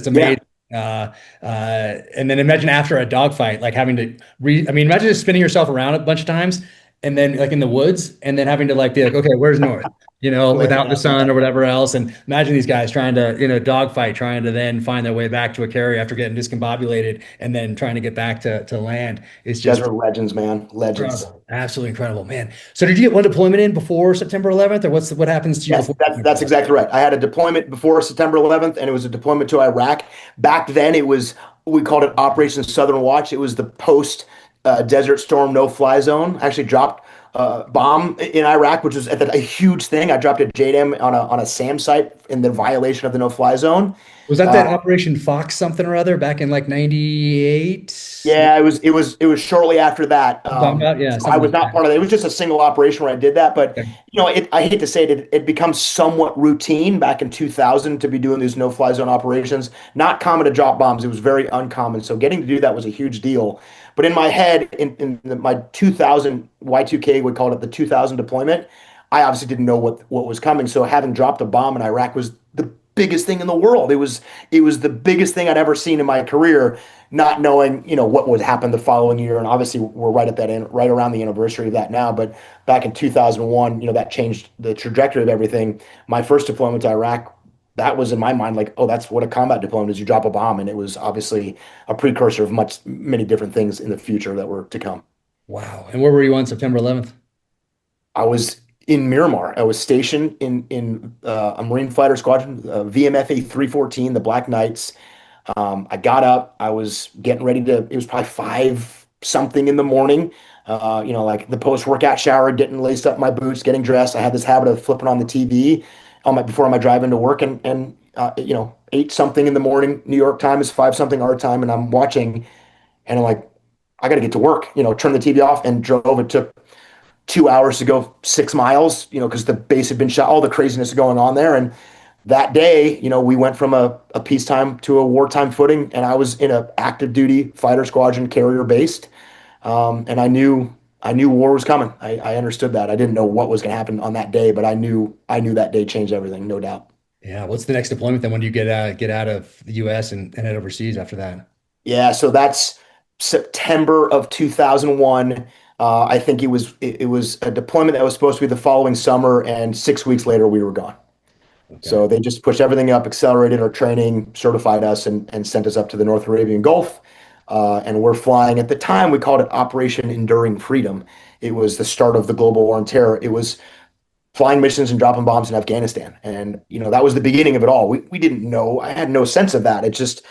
amazing. Yeah. And then imagine after a dogfight, like having to imagine just spinning yourself around a bunch of times and then like in the woods, and then having to like be like, okay, where's north? Without the sun or whatever else. And imagine these guys trying to, dogfight, trying to then find their way back to a carrier after getting discombobulated and then trying to get back to land. It's You guys just are legends, man. Legends. incredible. Absolutely incredible, man. So did you get one deployment in before September 11th, or what happens to you Yes, before? that's exactly right. I had a deployment before September 11th, and it was a deployment to Iraq. Back then, we called it Operation Southern Watch. It was the post Desert Storm no fly zone. I actually dropped a bomb in Iraq, which was a huge thing. I dropped a JDAM on a SAM site in the violation of the no fly zone. Was that Operation Fox something or other back in like 98? Yeah, it was shortly after that. Yeah, So I was not part of that. It was just a single operation where I did that. But Okay. I hate to say it, it becomes somewhat routine back in 2000 to be doing these no-fly zone operations. Not common to drop bombs. It was very uncommon. So getting to do that was a huge deal. But in my head, my 2000 Y2K, we called it the 2000 deployment. I obviously didn't know what was coming. So having dropped a bomb in Iraq was the biggest thing in the world. It was the biggest thing I'd ever seen in my career, not knowing, what would happen the following year. And obviously we're right at that end, right around the anniversary of that now. But back in 2001, that changed the trajectory of everything. My first deployment to Iraq, that was in my mind like, oh, that's what a combat deployment is. You drop a bomb, and it was obviously a precursor of many different things in the future that were to come. Wow. And where were you on September 11th? I was in Miramar. I was stationed in a Marine fighter squadron, VMFA 314, the Black Knights. I got up. I was getting ready to. It was probably 5 something in the morning. Like the post-workout shower, getting laced up my boots, getting dressed. I had this habit of flipping on the TV before my drive into work, and 8 something in the morning New York time is 5 something our time, and I'm watching, and I'm like, I got to get to work. Turn the TV off and drove. It took 2 hours to go 6 miles, because the base had been shot, all the craziness going on there. And that day, we went from a peacetime to a wartime footing, and I was in a active duty fighter squadron carrier based. And I knew war was coming. I understood that. I didn't know what was going to happen on that day, but I knew that day changed everything, no doubt. Yeah. What's the next deployment then when you get out of the US and head overseas after that? Yeah, so that's September of 2001. I think it was a deployment that was supposed to be the following summer, and 6 weeks later we were gone. Okay. So they just pushed everything up, accelerated our training, certified us, and sent us up to the North Arabian Gulf. And we're flying. At the time, we called it Operation Enduring Freedom. It was the start of the global war on terror. It was flying missions and dropping bombs in Afghanistan. And, that was the beginning of it all. We didn't know. I had no sense of that. It just,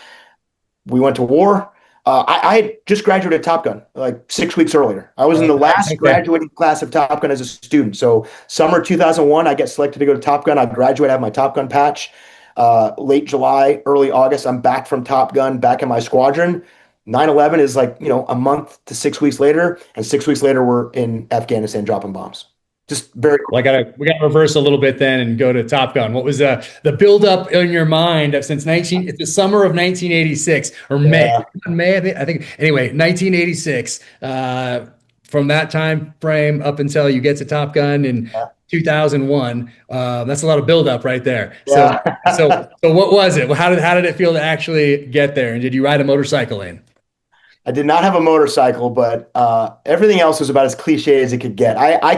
we went to war. I had just graduated Top Gun like 6 weeks earlier. I was in the last graduating class of Top Gun as a student. So summer 2001, I get selected to go to Top Gun. I graduate, I have my Top Gun patch. Late July, early August, I'm back from Top Gun, back in my squadron. 9/11 is like, a month to 6 weeks later. And 6 weeks later, we're in Afghanistan dropping bombs. Just very cool. Well, we gotta reverse a little bit then and go to Top Gun. What was the buildup in your mind of it's the summer of 1986 or May, I think anyway, 1986. From that time frame up until you get to Top Gun in 2001, that's a lot of buildup right there. Yeah. So what was it? How did it feel to actually get there? And did you ride a motorcycle in? I did not have a motorcycle, but everything else was about as cliche as it could get. I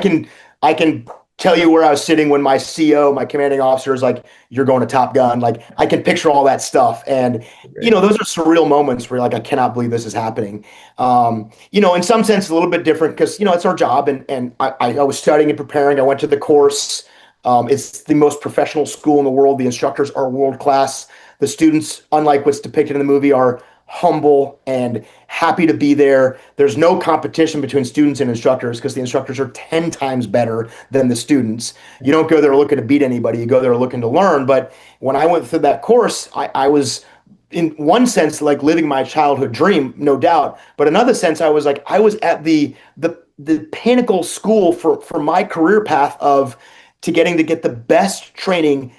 can tell you where I was sitting when my CO, my commanding officer, is like, "You're going to Top Gun." Like, I can picture all that stuff, and those are surreal moments where you're like, I cannot believe this is happening. In some sense, a little bit different because it's our job, and I was studying and preparing. I went to the course. It's the most professional school in the world. The instructors are world class. The students, unlike what's depicted in the movie, are humble and happy to be there. There's no competition between students and instructors because the instructors are 10 times better than the students. You don't go there looking to beat anybody. You go there looking to learn. But when I went through that course, I was, in one sense, like living my childhood dream, no doubt. But another sense, I was at the pinnacle school for my career path to get the best training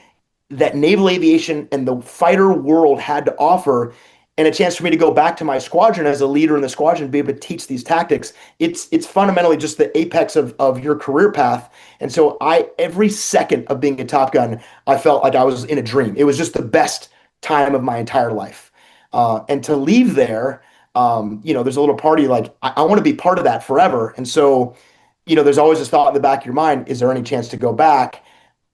that naval aviation and the fighter world had to offer, and a chance for me to go back to my squadron as a leader in the squadron, be able to teach these tactics. It's fundamentally just the apex of your career path. And so every second of being a Top Gun, I felt like I was in a dream. It was just the best time of my entire life. And to leave there, there's a little party like, I want to be part of that forever. And so there's always this thought in the back of your mind, is there any chance to go back?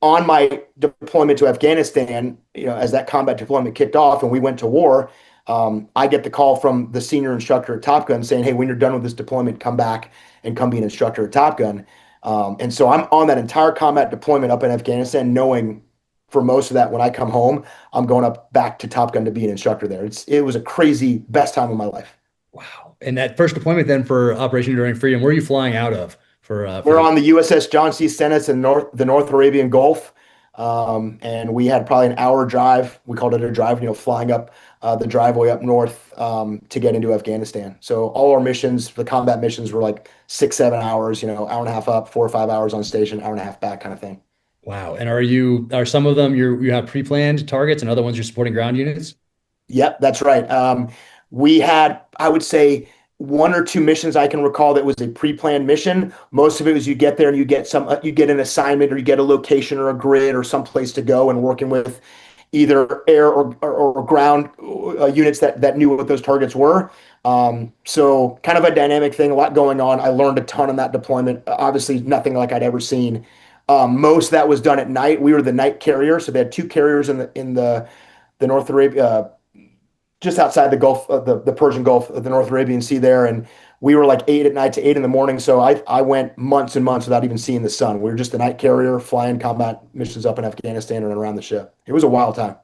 On my deployment to Afghanistan, as that combat deployment kicked off and we went to war, I get the call from the senior instructor at Top Gun saying, "Hey, when you're done with this deployment, come back and come be an instructor at Top Gun." And so I'm on that entire combat deployment up in Afghanistan, knowing for most of that, when I come home, I'm going up back to Top Gun to be an instructor there. It was a crazy, best time of my life. Wow. And that first deployment then for Operation Enduring Freedom, where are you flying out of? We're on the USS John C. Stennis in the North Arabian Gulf. And we had probably an hour drive. We called it a drive, flying up the driveway up north to get into Afghanistan. So all our missions, the combat missions, were like 6-7 hours, hour and a half up, 4 or 5 hours on station, hour and a half back kind of thing. Wow. And are some of them you have pre-planned targets and other ones you're supporting ground units? Yep, that's right. We had, I would say, 1 or 2 missions I can recall that was a pre-planned mission. Most of it was you get there and you get an assignment, or you get a location or a grid or some place to go, and working with either air or ground units that knew what those targets were. So kind of a dynamic thing, a lot going on. I learned a ton on that deployment. Obviously nothing like I'd ever seen. Most of that was done at night. We were the night carrier, so they had 2 carriers in the North Arabia, just outside the Gulf, the Persian Gulf, the North Arabian Sea there, and we were like 8 at night to 8 in the morning. So I went months and months without even seeing the sun. We were just the night carrier flying combat missions up in Afghanistan and around the ship. It was a wild time.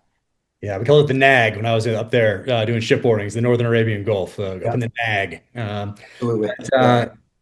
Yeah, we called it the NAG when I was up there doing shipboardings, the Northern Arabian Gulf, up in the NAG. Absolutely.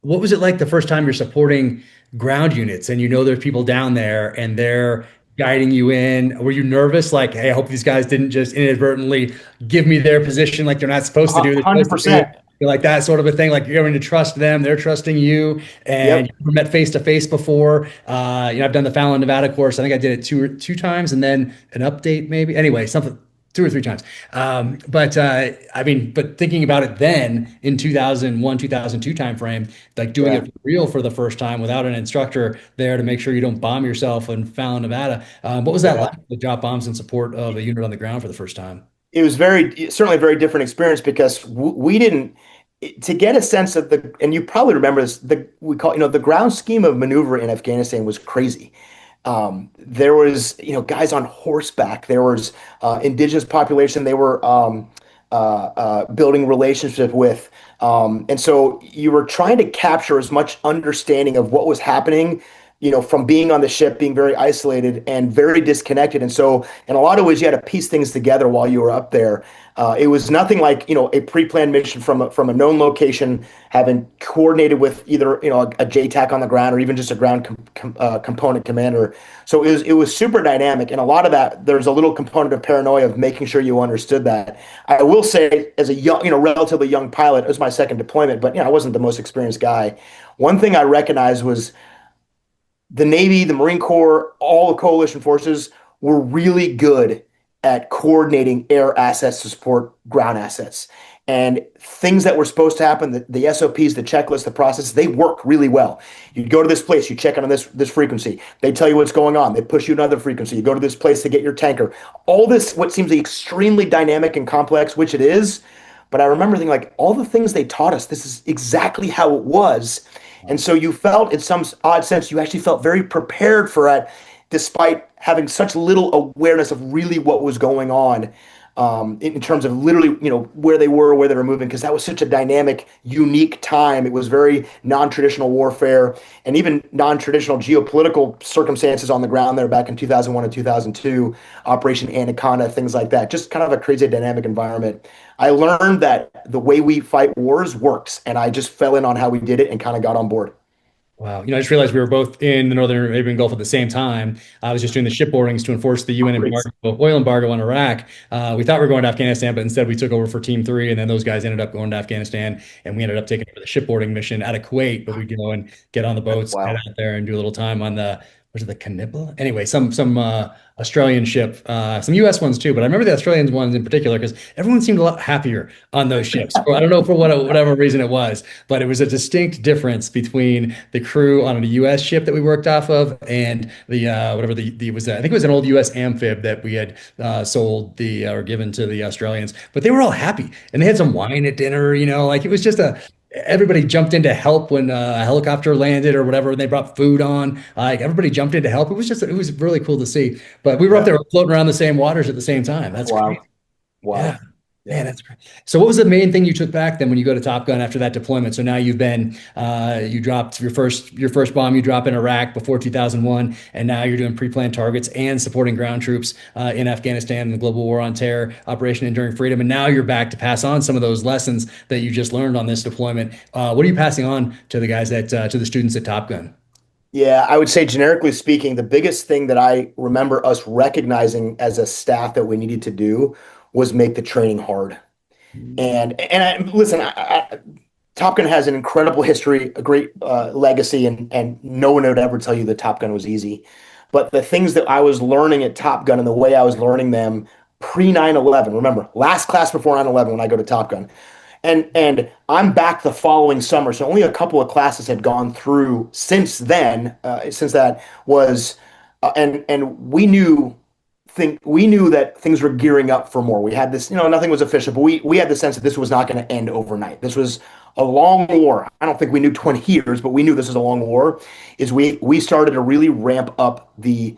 What was it like the first time you're supporting ground units and there's people down there and they're guiding you in? Were you nervous? Like, hey, I hope these guys didn't just inadvertently give me their position like they're not supposed to do. 100%. Like that sort of a thing. Like you're going to trust them, they're trusting you, and you've met face to face before. I've done the Fallon, Nevada course. I think I did it two times, and then an update maybe. Anyway, something 2 or 3 times. But thinking about it then in 2001, 2002 timeframe, like doing it for real for the first time without an instructor there to make sure you don't bomb yourself in Fallon, Nevada. What was that like to drop bombs in support of a unit on the ground for the first time? It was certainly a very different experience because we didn't, to get a sense of and you probably remember this, the ground scheme of maneuver in Afghanistan was crazy. There was, guys on horseback. There was indigenous population they were building relationship with. And so you were trying to capture as much understanding of what was happening, from being on the ship, being very isolated and very disconnected. And so in a lot of ways, you had to piece things together while you were up there. It was nothing like, a pre-planned mission from a known location, having coordinated with either, a JTAC on the ground or even just a ground component commander. So it was super dynamic. And a lot of that, there's a little component of paranoia of making sure you understood that. I will say, as a young, relatively young pilot, it was my second deployment, but, I wasn't the most experienced guy. One thing I recognized was the Navy, the Marine Corps, all the coalition forces were really good at coordinating air assets to support ground assets. And things that were supposed to happen, the SOPs, the checklist, the process, they work really well. You go to this place, you check on this frequency. They tell you what's going on. They push you another frequency. You go to this place to get your tanker. All this, what seems extremely dynamic and complex, which it is. But I remember thinking, like, all the things they taught us, this is exactly how it was. And so you felt, in some odd sense, you actually felt very prepared for it, despite having such little awareness of really what was going on in terms of literally, where they were moving, because that was such a dynamic, unique time. It was very non-traditional warfare and even non-traditional geopolitical circumstances on the ground there back in 2001 and 2002, Operation Anaconda, things like that. Just kind of a crazy dynamic environment. I learned that the way we fight wars works, and I just fell in on how we did it and kind of got on board. Wow. I just realized we were both in the Northern Arabian Gulf at the same time. I was just doing the shipboardings to enforce the UN oil embargo on Iraq. We thought we were going to Afghanistan, but instead we took over for Team 3, and then those guys ended up going to Afghanistan, and we ended up taking over the shipboarding mission out of Kuwait, but we'd go and get on the boats, head out there and do a little time on the Canibla? Anyway, some Australian ship, some US ones too, but I remember the Australian ones in particular because everyone seemed a lot happier on those ships. I don't know for whatever reason it was, but it was a distinct difference between the crew on a US ship that we worked off of and the I think it was an old US amphib that we had sold or given to the Australians, but they were all happy and they had some wine at dinner, like it was just everybody jumped in to help when a helicopter landed or whatever, and they brought food on. Like everybody jumped in to help. It was really cool to see. But we were up there floating around the same waters at the same time. That's Wow. crazy. Wow. Yeah. Yeah. Man, that's great. So what was the main thing you took back then when you go to Top Gun after that deployment? So now you've been you dropped your first bomb you drop in Iraq before 2001, and now you're doing pre-planned targets and supporting ground troops in Afghanistan and the global war on terror, Operation Enduring Freedom, and now you're back to pass on some of those lessons that you just learned on this deployment. What are you passing on to the guys to the students at Top Gun? Yeah, I would say generically speaking, the biggest thing that I remember us recognizing as a staff that we needed to do was make the training hard. Listen, Top Gun has an incredible history, a great legacy, and no one would ever tell you that Top Gun was easy. But the things that I was learning at Top Gun and the way I was learning them pre 9/11, remember, last class before 9/11 when I go to Top Gun. And I'm back the following summer, so only a couple of classes had gone through since then. Since that was, and we knew that things were gearing up for more. We had this, nothing was official, but we had the sense that this was not going to end overnight. This was a long war. I don't think we knew 20 years, but we knew this was a long war. We started to really ramp up the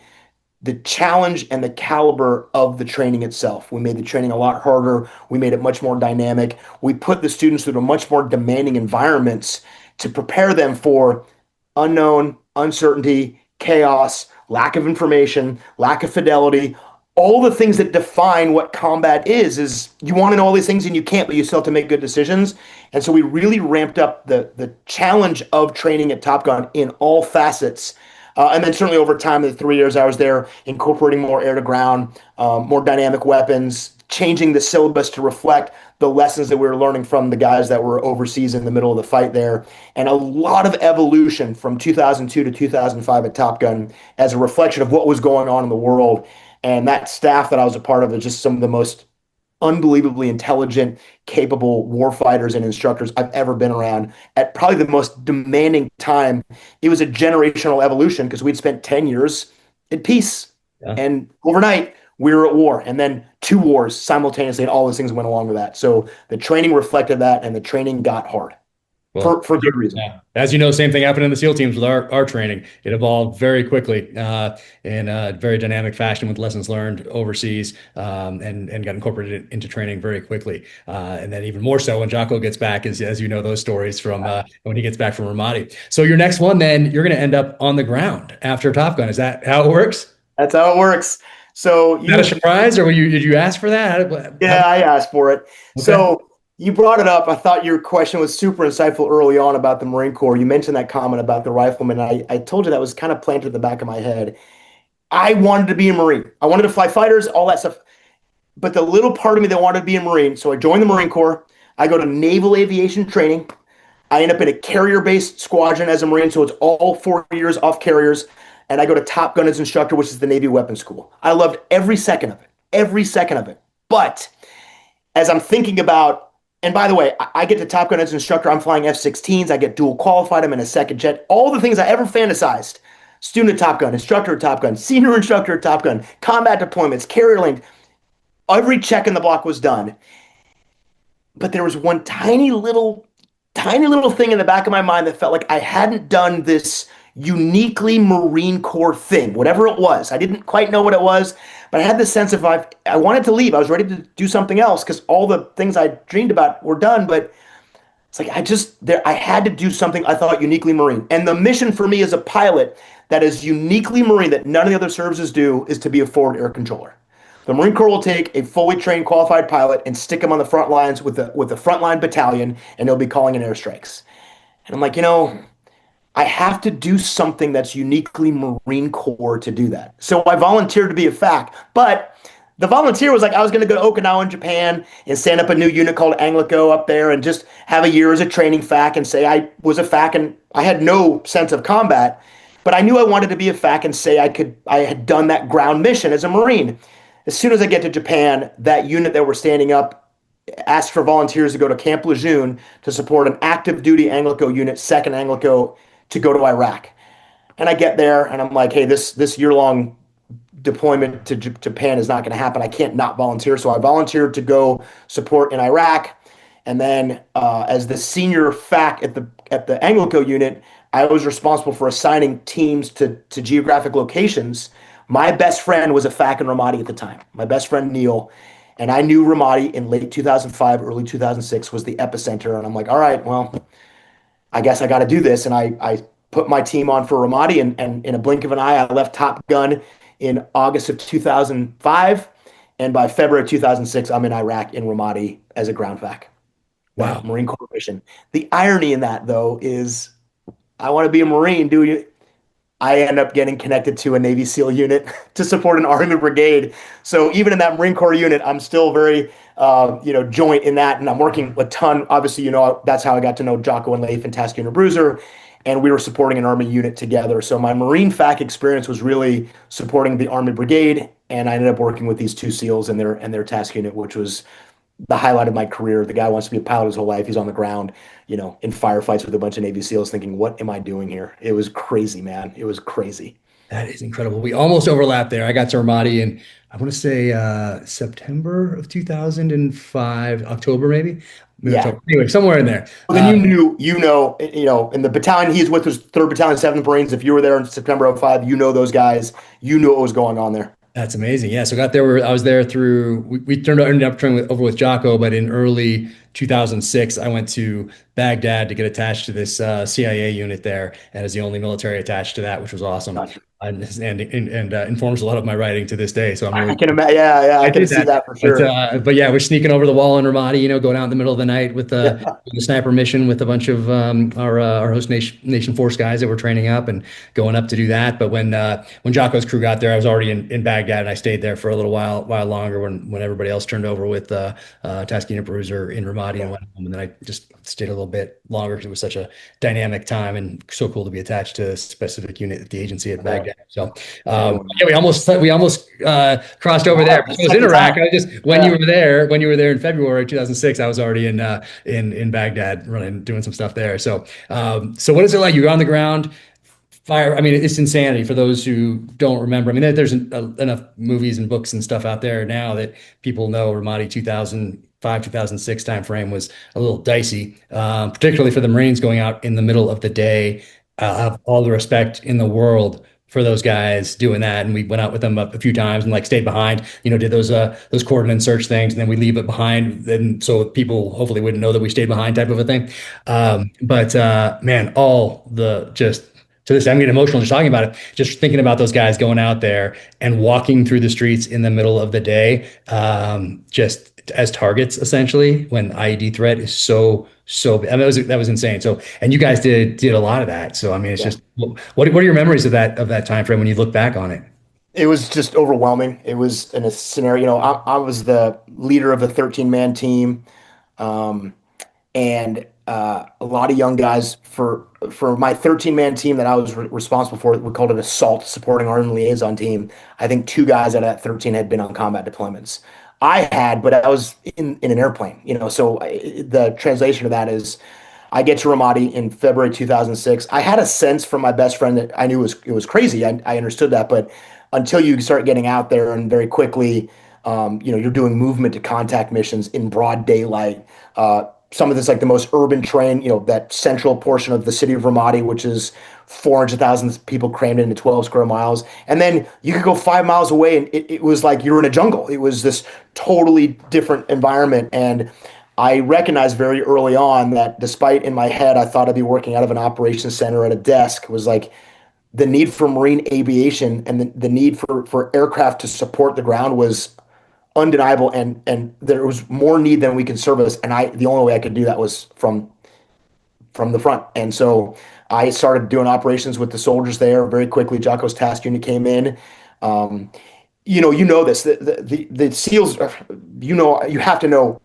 challenge and the caliber of the training itself. We made the training a lot harder. We made it much more dynamic. We put the students through much more demanding environments to prepare them for unknown, uncertainty, chaos, lack of information, lack of fidelity, all the things that define what combat is you want to know all these things and you can't, but you still have to make good decisions. And so we really ramped up the challenge of training at Top Gun in all facets. And then certainly over time, the 3 years I was there, incorporating more air to ground, more dynamic weapons, changing the syllabus to reflect the lessons that we were learning from the guys that were overseas in the middle of the fight there. And a lot of evolution from 2002 to 2005 at Top Gun as a reflection of what was going on in the world. And that staff that I was a part of is just some of the most unbelievably intelligent, capable warfighters and instructors I've ever been around at probably the most demanding time. It was a generational evolution because we'd spent 10 years at peace. Yeah. And overnight, we were at war, and then 2 wars simultaneously, and all those things went along with that. So the training reflected that, and the training got hard. Well, for good reason. Yeah. As you know, same thing happened in the SEAL teams with our training. It evolved very quickly in a very dynamic fashion with lessons learned overseas and got incorporated into training very quickly. And then even more so when Jocko gets back, as you know, those stories from when he gets back from Ramadi. So your next one, then you're going to end up on the ground after Top Gun. Is that how it works? That's how it works. So is that a surprise, or did you ask for that? I asked for it. Okay. So you brought it up. I thought your question was super insightful early on about the Marine Corps. You mentioned that comment about the rifleman. I told you that was kind of planted in the back of my head. I wanted to be a Marine. I wanted to fly fighters, all that stuff. But the little part of me that wanted to be a Marine, so I joined the Marine Corps. I go to naval aviation training. I end up in a carrier-based squadron as a Marine, so it's all 4 years off carriers. And I go to Top Gun as instructor, which is the Navy weapons school. I loved every second of it. But as I'm thinking about, and by the way, I get to Top Gun as instructor. I'm flying F-16s. I get dual qualified. I'm in a second jet. All the things I ever fantasized. Student at Top Gun, instructor at Top Gun, senior instructor at Top Gun, combat deployments, carrier link. Every check in the block was done. But there was one tiny little thing in the back of my mind that felt like I hadn't done this uniquely Marine Corps thing, whatever it was. I didn't quite know what it was, but I had this sense of I wanted to leave. I was ready to do something else because all the things I dreamed about were done, but it's like I had to do something I thought uniquely Marine. And the mission for me as a pilot that is uniquely Marine that none of the other services do is to be a forward air controller. The Marine Corps will take a fully trained, qualified pilot and stick him on the front lines with the frontline battalion, and they'll be calling in airstrikes. And I'm like, I have to do something that's uniquely Marine Corps to do that. So I volunteered to be a FAC, but the volunteer was like, I was going to go to Okinawa in Japan and stand up a new unit called ANGLICO up there and just have a year as a training FAC and say I was a FAC, and I had no sense of combat, but I knew I wanted to be a FAC and say I had done that ground mission as a Marine. As soon as I get to Japan, that unit that we're standing up asked for volunteers to go to Camp Lejeune to support an active duty ANGLICO unit, 2nd ANGLICO, to go to Iraq. And I get there and I'm like, hey, this year-long deployment to Japan is not going to happen. I can't not volunteer. So I volunteered to go support in Iraq. And then as the senior FAC at the ANGLICO unit, I was responsible for assigning teams to geographic locations. My best friend was a FAC in Ramadi at the time. My best friend Neil, and I knew Ramadi in late 2005, early 2006 was the epicenter. And I'm like, all right, well, I guess I got to do this. And I put my team on for Ramadi, and in a blink of an eye, I left Top Gun in August of 2005. And by February 2006, I'm in Iraq in Ramadi as a ground FAC. Wow. Marine Corps mission. The irony in that, though, is I want to be a Marine, do you? I end up getting connected to a Navy SEAL unit to support an Army brigade. So even in that Marine Corps unit, I'm still very, joint in that, and I'm working a ton. Obviously, that's how I got to know Jocko and Leif and Task Unit Bruiser, and we were supporting an Army unit together. So my Marine FAC experience was really supporting the Army brigade, and I ended up working with these two SEALs and their task unit, which was the highlight of my career. The guy wants to be a pilot his whole life. He's on the ground, in firefights with a bunch of Navy SEALs thinking, what am I doing here? It was crazy, man. It was crazy. That is incredible. We almost overlapped there. I got to Ramadi in, I want to say September of 2005, October maybe. Yeah. October. Anyway, somewhere in there. Well, then in the battalion he's with was 3rd Battalion, 7th Marines. If you were there in September of 05, those guys, what was going on there. That's amazing. Yeah. So I was there we ended up turning over with Jocko, but in early 2006, I went to Baghdad to get attached to this CIA unit there, and as the only military attached to that, which was awesome. Gotcha. And informs a lot of my writing to this day. So I can imagine. Yeah, I can see that for sure. But yeah, we're sneaking over the wall in Ramadi, going out in the middle of the night with the sniper mission with a bunch of our host nation force guys that were training up and going up to do that. But when Jocko's crew got there, I was already in Baghdad, and I stayed there for a little while longer when everybody else turned over with Task Unit Bruiser in Ramadi and went home. And then I just stayed a little bit longer because it was such a dynamic time and so cool to be attached to a specific unit at the agency at Baghdad. So we almost crossed over there. It was in Iraq. When you were there in February 2006, I was already in Baghdad doing some stuff there. So what is it like? You're on the ground. Fire. I mean, it's insanity for those who don't remember. I mean, there's enough movies and books and stuff out there now that people know Ramadi 2005, 2006 timeframe was a little dicey, particularly for the Marines going out in the middle of the day. I have all the respect in the world for those guys doing that, and we went out with them a few times and stayed behind. Did those coordinate search things, and then we leave it behind, and so people hopefully wouldn't know that we stayed behind, type of a thing. But man, to this day, I'm getting emotional just talking about it. Just thinking about those guys going out there and walking through the streets in the middle of the day, just as targets, essentially, when IED threat is so. I mean, that was insane. So, and you guys did a lot of that. So, I mean, it's just what are your memories of that time frame when you look back on it? It was just overwhelming. It was in a scenario. I was the leader of a 13-man team, and a lot of young guys for my 13-man team that I was responsible for. We called it Assault Supporting Army Liaison Team. I think 2 guys out of that 13 had been on combat deployments. I had, but I was in an airplane. So the translation of that is, I get to Ramadi in February 2006. I had a sense from my best friend that I knew it was crazy. I understood that, but until you start getting out there and very quickly, you're doing movement to contact missions in broad daylight. Some of this, like the most urban terrain, that central portion of the city of Ramadi, which is 400,000 people crammed into 12 square miles. And then you could go 5 miles away and it was like you're in a jungle. It was this totally different environment. And I recognized very early on that despite in my head, I thought I'd be working out of an operations center at a desk, was like the need for marine aviation and the need for aircraft to support the ground was undeniable, and there was more need than we could service, and the only way I could do that was from the front. And so I started doing operations with the soldiers there. Very quickly, Jocko's task unit came in. This, the SEALs, you have to know,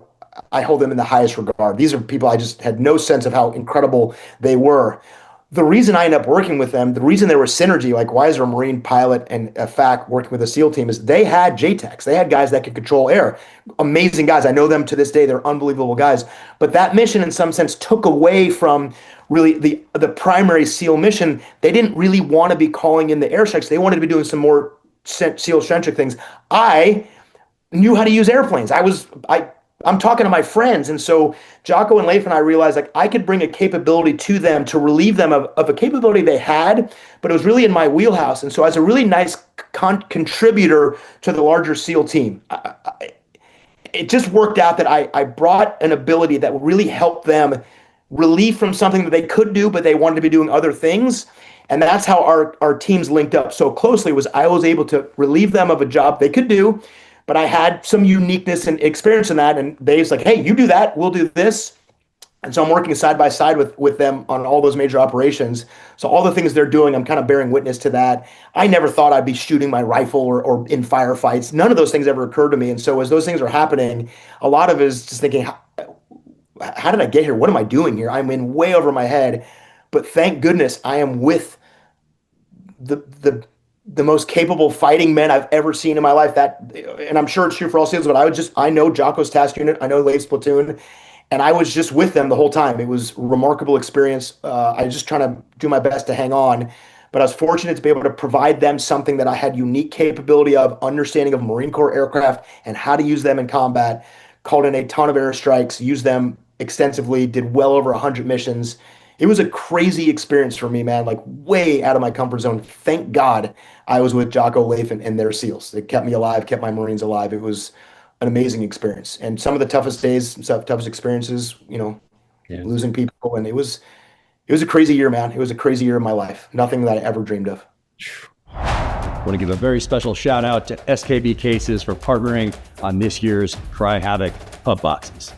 I hold them in the highest regard. These are people I just had no sense of how incredible they were. The reason I ended up working with them, the reason there was synergy, like why is there a Marine pilot and a FAC working with a SEAL team, is they had JTECs. They had guys that could control air. Amazing guys. I know them to this day. They're unbelievable guys. But that mission, in some sense, took away from really the primary SEAL mission. They didn't really want to be calling in the airstrikes. They wanted to be doing some more SEAL-centric things. I knew how to use airplanes. I I'm talking to my friends. And so Jocko and Leif and I realized like I could bring a capability to them to relieve them of a capability they had, but it was really in my wheelhouse. And so as a really nice contributor to the larger SEAL team, it just worked out that I brought an ability that would really help them relieve from something that they could do, but they wanted to be doing other things. And that's how our teams linked up so closely, was I was able to relieve them of a job they could do, but I had some uniqueness and experience in that. And Dave's like, hey, you do that, we'll do this. And so I'm working side by side with them on all those major operations. So all the things they're doing, I'm kind of bearing witness to that. I never thought I'd be shooting my rifle or in firefights. None of those things ever occurred to me. And so as those things are happening, a lot of it is just thinking, how did I get here? What am I doing here? I'm in way over my head. But thank goodness I am with the most capable fighting men I've ever seen in my life. And I'm sure it's true for all SEALs, but I know Jocko's task unit, I know Leif's platoon, and I was just with them the whole time. It was a remarkable experience. I was just trying to do my best to hang on, but I was fortunate to be able to provide them something that I had unique capability of, understanding of Marine Corps aircraft and how to use them in combat, called in a ton of airstrikes, used them extensively, did well over 100 missions. It was a crazy experience for me, man, like way out of my comfort zone. Thank God I was with Jocko, Leif, and their SEALs. It kept me alive, kept my Marines alive. It was an amazing experience. And some of the toughest days, toughest experiences, losing people. And it was a crazy year, man. It was a crazy year of my life. Nothing that I ever dreamed of. I want to give a very special shout out to SKB Cases for partnering on this year's Cry Havoc pub boxes.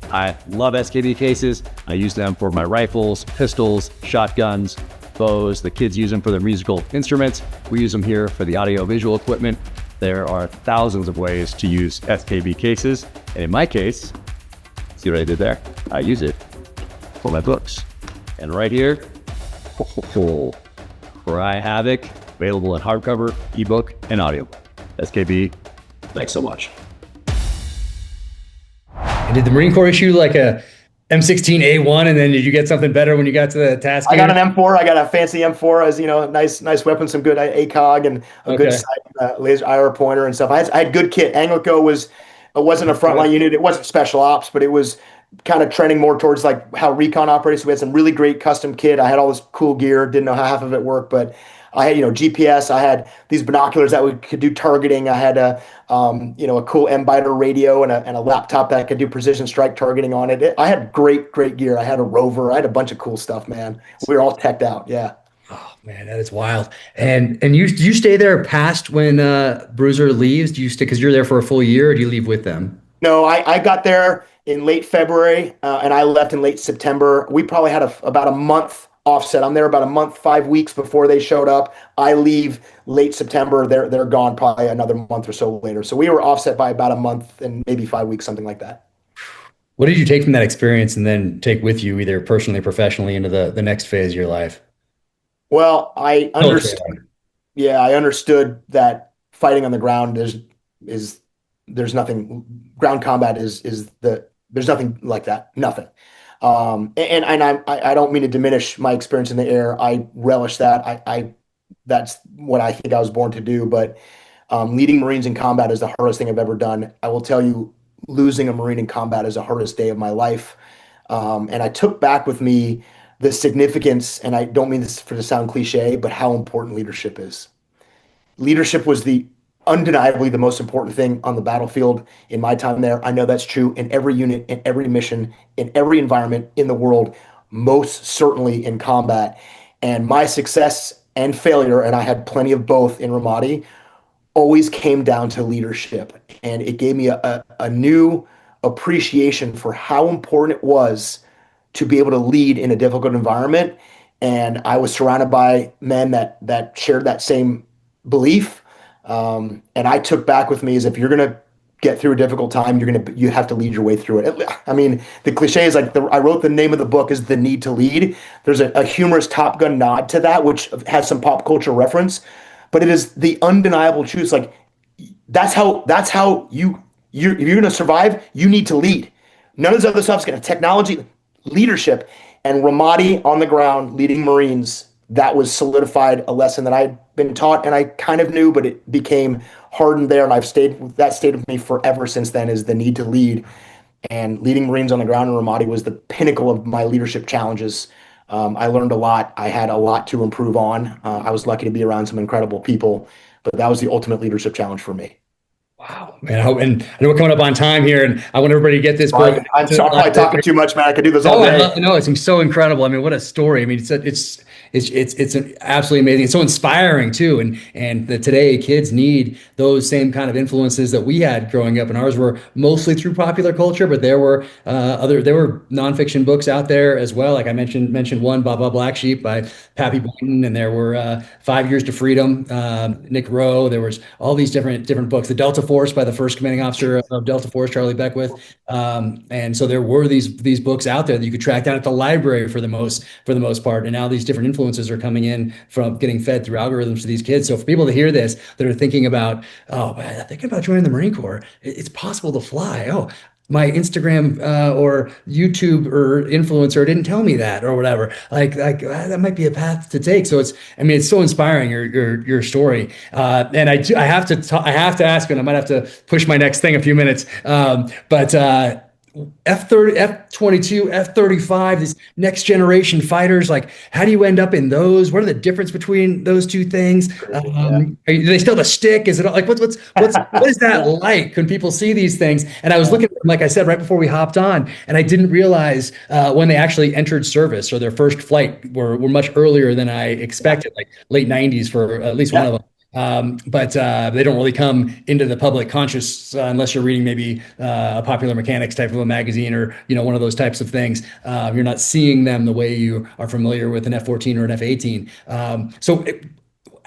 I love SKB cases. I use them for my rifles, pistols, shotguns, bows. The kids use them for their musical instruments. We use them here for the audio-visual equipment. There are thousands of ways to use SKB cases. And in my case, see what I did there? I use it for my books. And right here, Cry Havoc, available in hardcover, ebook, and audio. SKB, thanks so much. And did the Marine Corps issue like a M16A1, and then did you get something better when you got to the task? I got an M4. I got a fancy M4 as nice weapon, some good ACOG and a good sight, laser IR pointer and stuff. I had good kit. ANGLICO wasn't a frontline unit. It wasn't special ops, but it was kind of trending more towards like how recon operates. So we had some really great custom kit. I had all this cool gear. Didn't know how half of it worked, but I had, GPS. I had these binoculars that we could do targeting. I had a cool M-Biter radio and a laptop that could do precision strike targeting on it. I had great gear. I had a rover. I had a bunch of cool stuff, man. We were all teched out. Yeah. Oh man, that is wild. And you stay there past when Bruiser leaves? Do you stay because you're there for a full year, or do you leave with them? No, I got there in late February and I left in late September. We probably had about a month offset. I'm there about a month, 5 weeks before they showed up. I leave late September. They're gone probably another month or so later. So we were offset by about a month and maybe 5 weeks, something like that. What did you take from that experience and then take with you either personally or professionally into the next phase of your life? Well, I understood. Yeah, I understood that fighting on the ground there's nothing. Ground combat there's nothing like that. Nothing. And I don't mean to diminish my experience in the air. I relish that. That's what I think I was born to do. But leading Marines in combat is the hardest thing I've ever done. I will tell you, losing a Marine in combat is the hardest day of my life. And I took back with me the significance, and I don't mean this to sound cliche, but how important leadership is. Leadership was undeniably the most important thing on the battlefield in my time there. I know that's true in every unit, in every mission, in every environment in the world, most certainly in combat. And my success and failure, and I had plenty of both in Ramadi, always came down to leadership. And it gave me a new appreciation for how important it was to be able to lead in a difficult environment. And I was surrounded by men that shared that same belief. And I took back with me is if you're going to get through a difficult time, you have to lead your way through it. I mean, the cliche is like I wrote the name of the book is The Need to Lead. There's a humorous Top Gun nod to that, which has some pop culture reference, but it is the undeniable truth. Like that's how you're going to survive. You need to lead. None of this other stuff's going to technology, leadership, and Ramadi on the ground leading Marines that was solidified a lesson that I'd been taught and I kind of knew, but it became hardened there. And that stayed with me forever since then, is the need to lead. And leading Marines on the ground in Ramadi was the pinnacle of my leadership challenges. I learned a lot. I had a lot to improve on. I was lucky to be around some incredible people, but that was the ultimate leadership challenge for me. Wow, man. And I know we're coming up on time here, and I want everybody to get this book. I'm probably talking too much, man. I could do this all day. No, it's so incredible. I mean, what a story. I mean, it's absolutely amazing. It's so inspiring too. And that today kids need those same kind of influences that we had growing up. And ours were mostly through popular culture, but there were nonfiction books out there as well. Like I mentioned one, Baba Black Sheep by Pappy Boynton, and there were 5 Years to Freedom, Nick Rowe. There was all these different books. The Delta Force by the first commanding officer of Delta Force, Charlie Beckwith. And so there were these books out there that you could track down at the library for the most part. And now these different influences are coming in from getting fed through algorithms to these kids. So for people to hear this, that are thinking about, oh man, thinking about joining the Marine Corps, it's possible to fly. Oh, my Instagram or YouTube or influencer didn't tell me that, or whatever. Like that might be a path to take. So it's so inspiring, your story. And I have to ask, and I might have to push my next thing a few minutes. But F-30, F-22, F-35, these next generation fighters, like how do you end up in those? What are the difference between those two things? Do they still have a stick? Is it like, what is that like when people see these things? And I was looking at them, like I said, right before we hopped on, and I didn't realize when they actually entered service or their first flight were much earlier than I expected, like late 90s for at least one of them. But they don't really come into the public conscious unless you're reading maybe a Popular Mechanics type of a magazine, or one of those types of things. You're not seeing them the way you are familiar with an F-14 or an F-18.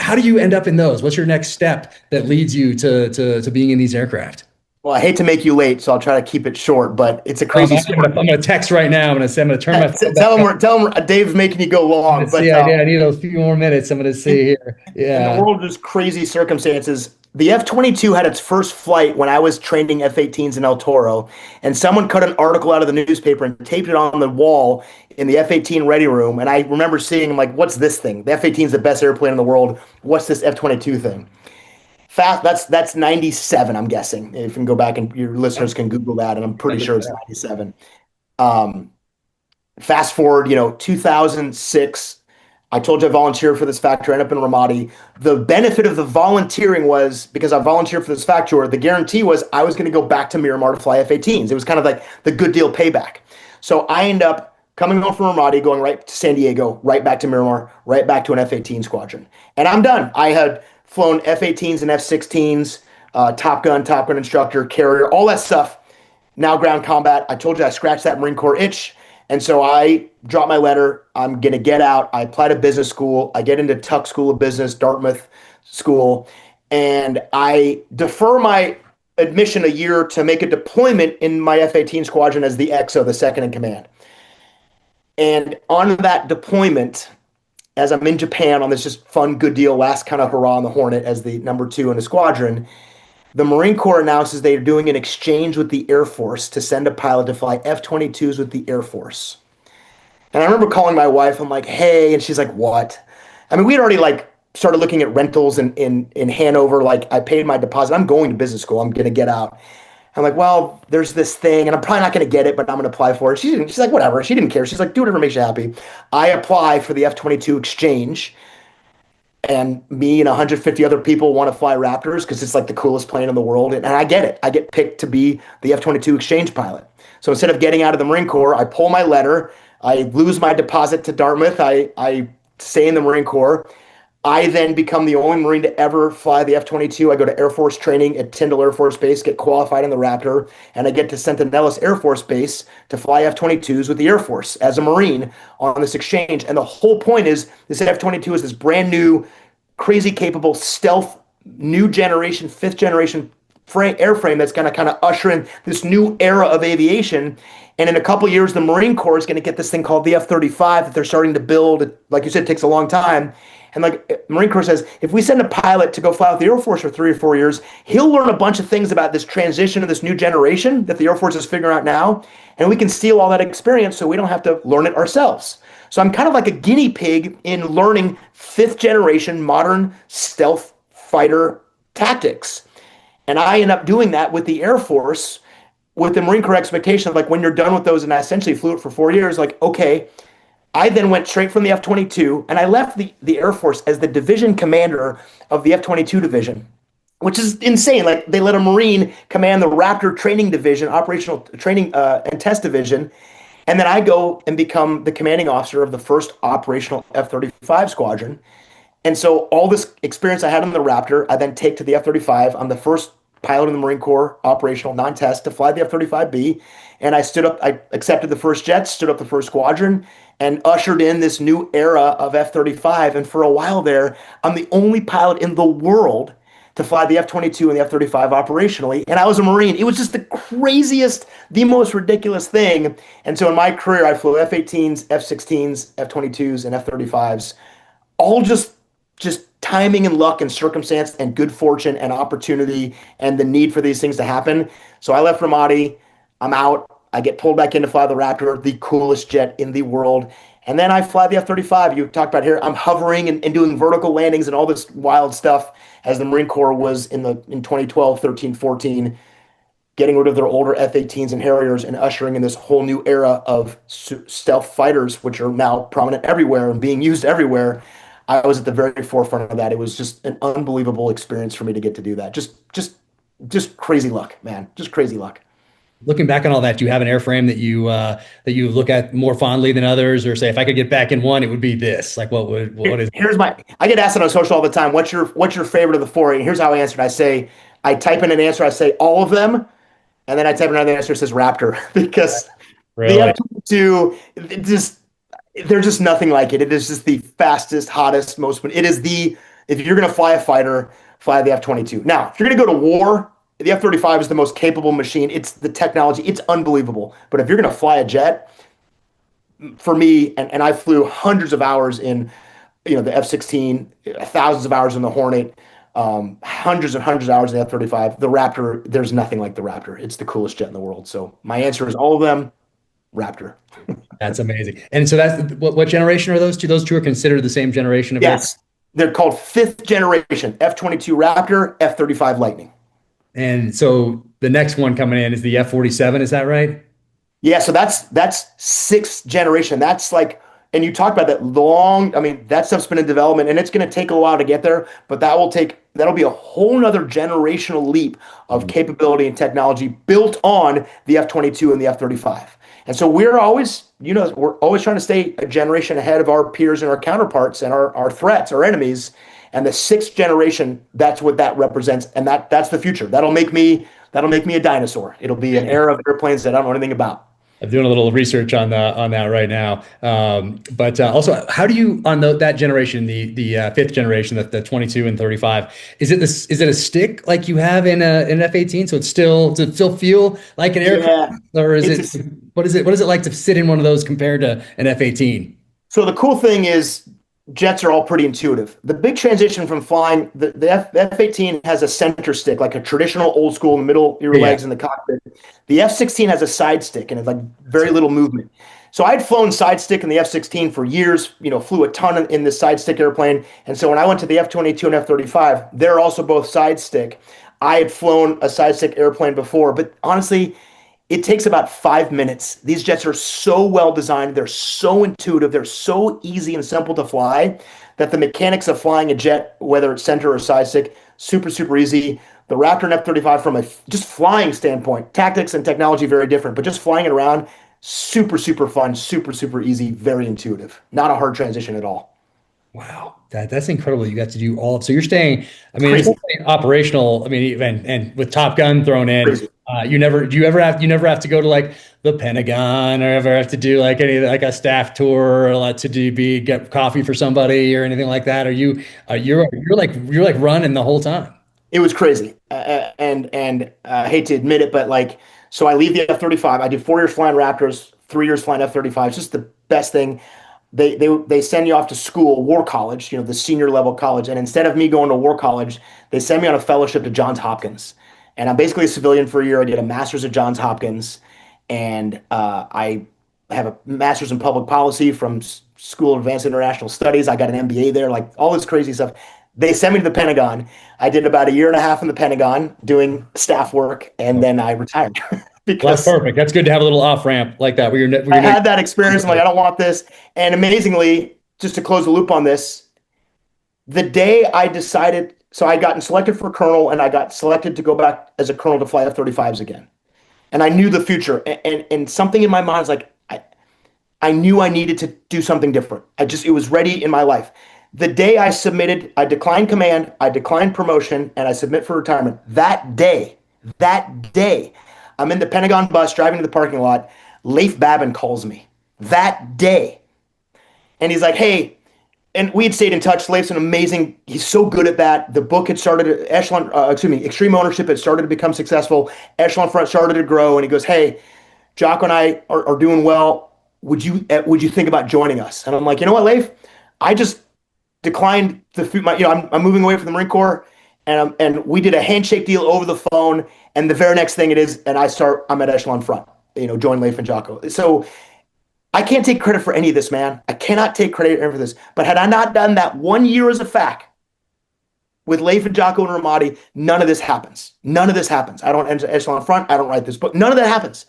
How do you end up in those? What's your next step that leads you to being in these aircraft? Well, I hate to make you late, so I'll try to keep it short, but it's a crazy story. I'm going to text right now. I'm going to turn my phone tell him Dave's making you go long. But I need a few more minutes. I'm going to see here. Yeah. In the world of just crazy circumstances, the F-22 had its first flight when I was training F-18s in El Toro, and someone cut an article out of the newspaper and taped it on the wall in the F-18 ready room. And I remember seeing, like, what's this thing? The F-18 is the best airplane in the world. What's this F-22 thing? That's 97, I'm guessing. If you can go back and your listeners can Google that, and I'm pretty sure it's 97. Fast forward, 2006. I told you I volunteered for this factory, ended up in Ramadi. The benefit of the volunteering was, because I volunteered for this factory, the guarantee was I was going to go back to Miramar to fly F-18s. It was kind of like the good deal payback. So I end up coming home from Ramadi, going right to San Diego, right back to Miramar, right back to an F-18 squadron. And I'm done. I had flown F-18s and F-16s, Top Gun instructor, carrier, all that stuff. Now ground combat. I told you I scratched that Marine Corps itch. And so I dropped my letter. I'm going to get out. I apply to business school. I get into Tuck School of Business, Dartmouth School. And I defer my admission a year to make a deployment in my F-18 squadron as the XO, the second in command. And on that deployment, as I'm in Japan on this just fun, good deal, last kind of hurrah on the Hornet as the number 2 in the squadron, the Marine Corps announces they are doing an exchange with the Air Force to send a pilot to fly F-22s with the Air Force. And I remember calling my wife. I'm like, hey, and she's like, what? I mean, we'd already started looking at rentals in Hanover. Like, I paid my deposit. I'm going to business school. I'm going to get out. I'm like, well, there's this thing, and I'm probably not going to get it, but I'm going to apply for it. She's like, whatever. She didn't care. She's like, do whatever makes you happy. I apply for the F-22 exchange, and me and 150 other people want to fly Raptors because it's like the coolest plane in the world. And I get it. I get picked to be the F-22 exchange pilot. So instead of getting out of the Marine Corps, I pull my letter. I lose my deposit to Dartmouth. I stay in the Marine Corps. I then become the only Marine to ever fly the F-22. I go to Air Force training at Tyndall Air Force Base, get qualified in the Raptor, and I get to Santa Nellis Air Force Base to fly F-22s with the Air Force as a Marine on this exchange. And the whole point is this F-22 is this brand new, crazy capable, stealth, new generation, 5th generation airframe that's going to kind of usher in this new era of aviation. And in a couple of years, the Marine Corps is going to get this thing called the F-35 that they're starting to build. It, like you said, it takes a long time. And like Marine Corps says, if we send a pilot to go fly with the Air Force for 3 or 4 years, he'll learn a bunch of things about this transition to this new generation that the Air Force is figuring out now. And we can steal all that experience so we don't have to learn it ourselves. So I'm kind of like a guinea pig in learning 5th generation modern stealth fighter tactics. And I end up doing that with the Air Force, with the Marine Corps expectation of like, when you're done with those, and I essentially flew it for 4 years, like, okay. I then went straight from the F-22, and I left the Air Force as the division commander of the F-22 division, which is insane. Like, they let a Marine command the Raptor training division, operational training and test division, and then I go and become the commanding officer of the first operational F-35 squadron. And so all this experience I had on the Raptor, I then take to the F-35. I'm the first pilot in the Marine Corps, operational, non-test, to fly the F-35B. And I accepted the first jets, stood up the first squadron, and ushered in this new era of F-35. And for a while there, I'm the only pilot in the world to fly the F-22 and the F-35 operationally. And I was a Marine. It was just the craziest, the most ridiculous thing. And so in my career, I flew F-18s, F-16s, F-22s, and F-35s, all just timing and luck and circumstance and good fortune and opportunity and the need for these things to happen. So I left Ramadi. I'm out. I get pulled back in to fly the Raptor, the coolest jet in the world. And then I fly the F-35. You talked about here. I'm hovering and doing vertical landings and all this wild stuff as the Marine Corps was in 2012, 13, 14, getting rid of their older F-18s and Harriers and ushering in this whole new era of stealth fighters, which are now prominent everywhere and being used everywhere. I was at the very forefront of that. It was just an unbelievable experience for me to get to do that. Just crazy luck, man. Just crazy luck. Looking back on all that, do you have an airframe that you look at more fondly than others, or say, if I could get back in one, it would be this? Like, what is? I get asked it on social all the time. What's your favorite of the 4? And here's how I answered. I type in an answer. I say all of them, and then I type in another answer that says Raptor, because really? The F-22 there's just nothing like it. It is just the fastest, hottest, most. It is if you're going to fly a fighter, fly the F-22. Now, if you're going to go to war, the F-35 is the most capable machine. It's the technology. It's unbelievable. But if you're going to fly a jet, for me, and I flew hundreds of hours in, the F-16, thousands of hours in the Hornet, hundreds and hundreds of hours in the F-35. The Raptor, there's nothing like the Raptor. It's the coolest jet in the world. So my answer is all of them. Raptor. That's amazing. And so that's what generation are those two? Those two are considered the same generation of Yes. They're called 5th generation, F-22 Raptor, F-35 Lightning. And so the next one coming in is the F-47, is that right? Yeah, so that's 6th generation. That's like, and you talk about that long, that stuff's been in development, and it's going to take a while to get there, but that'll be a whole nother generational leap of capability and technology built on the F-22 and the F-35. And so we're always trying to stay a generation ahead of our peers and our counterparts and our threats, our enemies. And the 6th generation, that's what that represents. And that's the future. That'll make me a dinosaur. It'll be an era of airplanes that I don't know anything about. I'm doing a little research on that right now. But also, how do you, on that generation, the 5th generation, the 22 and 35, is it a stick like you have in an F-18? So does it still feel like an aircraft, or is it what is it like to sit in one of those compared to an F-18? So the cool thing is, jets are all pretty intuitive. The big transition from flying, the F-18 has a center stick, like a traditional old school in the middle, your legs in the cockpit. The F-16 has a side stick, and it's like very little movement. So I'd flown side stick in the F-16 for years, flew a ton in the side stick airplane. And so when I went to the F-22 and F-35, they're also both side stick. I had flown a side stick airplane before, but honestly, it takes about 5 minutes. These jets are so well designed. They're so intuitive. They're so easy and simple to fly that the mechanics of flying a jet, whether it's center or side stick, super, super easy. The Raptor and F-35 from a just flying standpoint, tactics and technology very different, but just flying it around, super, super fun, super, super easy, very intuitive. Not a hard transition at all. Wow. That's incredible. You got to do all. So you're staying, it's operational. And with Top Gun thrown in, you never have to go to like the Pentagon or ever have to do like a staff tour or get coffee for somebody or anything like that. You're like running the whole time. It was crazy. And I hate to admit it, but so I leave the F-35. I did 4 years flying Raptors, 3 years flying F-35. It's just the best thing. They send you off to school, war college, the senior level college. And instead of me going to war college, they send me on a fellowship to Johns Hopkins. And I'm basically a civilian for a year. I did a master's at Johns Hopkins. And I have a master's in public policy from School of Advanced International Studies. I got an MBA there, like all this crazy stuff. They sent me to the Pentagon. I did about a year and a half in the Pentagon doing staff work, and then I retired. Well, that's perfect. That's good to have a little off ramp like that. I had that experience. I'm like, I don't want this. And amazingly, just to close the loop on this, the day I decided, so I gotten selected for colonel, and I got selected to go back as a colonel to fly F-35s again. And I knew the future, and something in my mind was like, I knew I needed to do something different. It was ready in my life. The day I submitted, I declined command, I declined promotion, and I submit for retirement. That day, I'm in the Pentagon bus driving to the parking lot. Leif Babin calls me that day. And he's like, hey, and we had stayed in touch. Leif's he's so good at that. The book had started, Extreme Ownership had started to become successful. Echelon Front started to grow. And he goes, hey, Jocko and I are doing well. Would you think about joining us? And I'm like, you know what, Leif? I just declined I'm moving away from the Marine Corps, and we did a handshake deal over the phone. And the very next thing I'm at Echelon Front, join Leif and Jocko. So I can't take credit for any of this, man. I cannot take credit for this. But had I not done that 1 year as a FAC with Leif and Jocko and Ramadi, none of this happens. None of this happens. I don't enter Echelon Front. I don't write this book. None of that happens.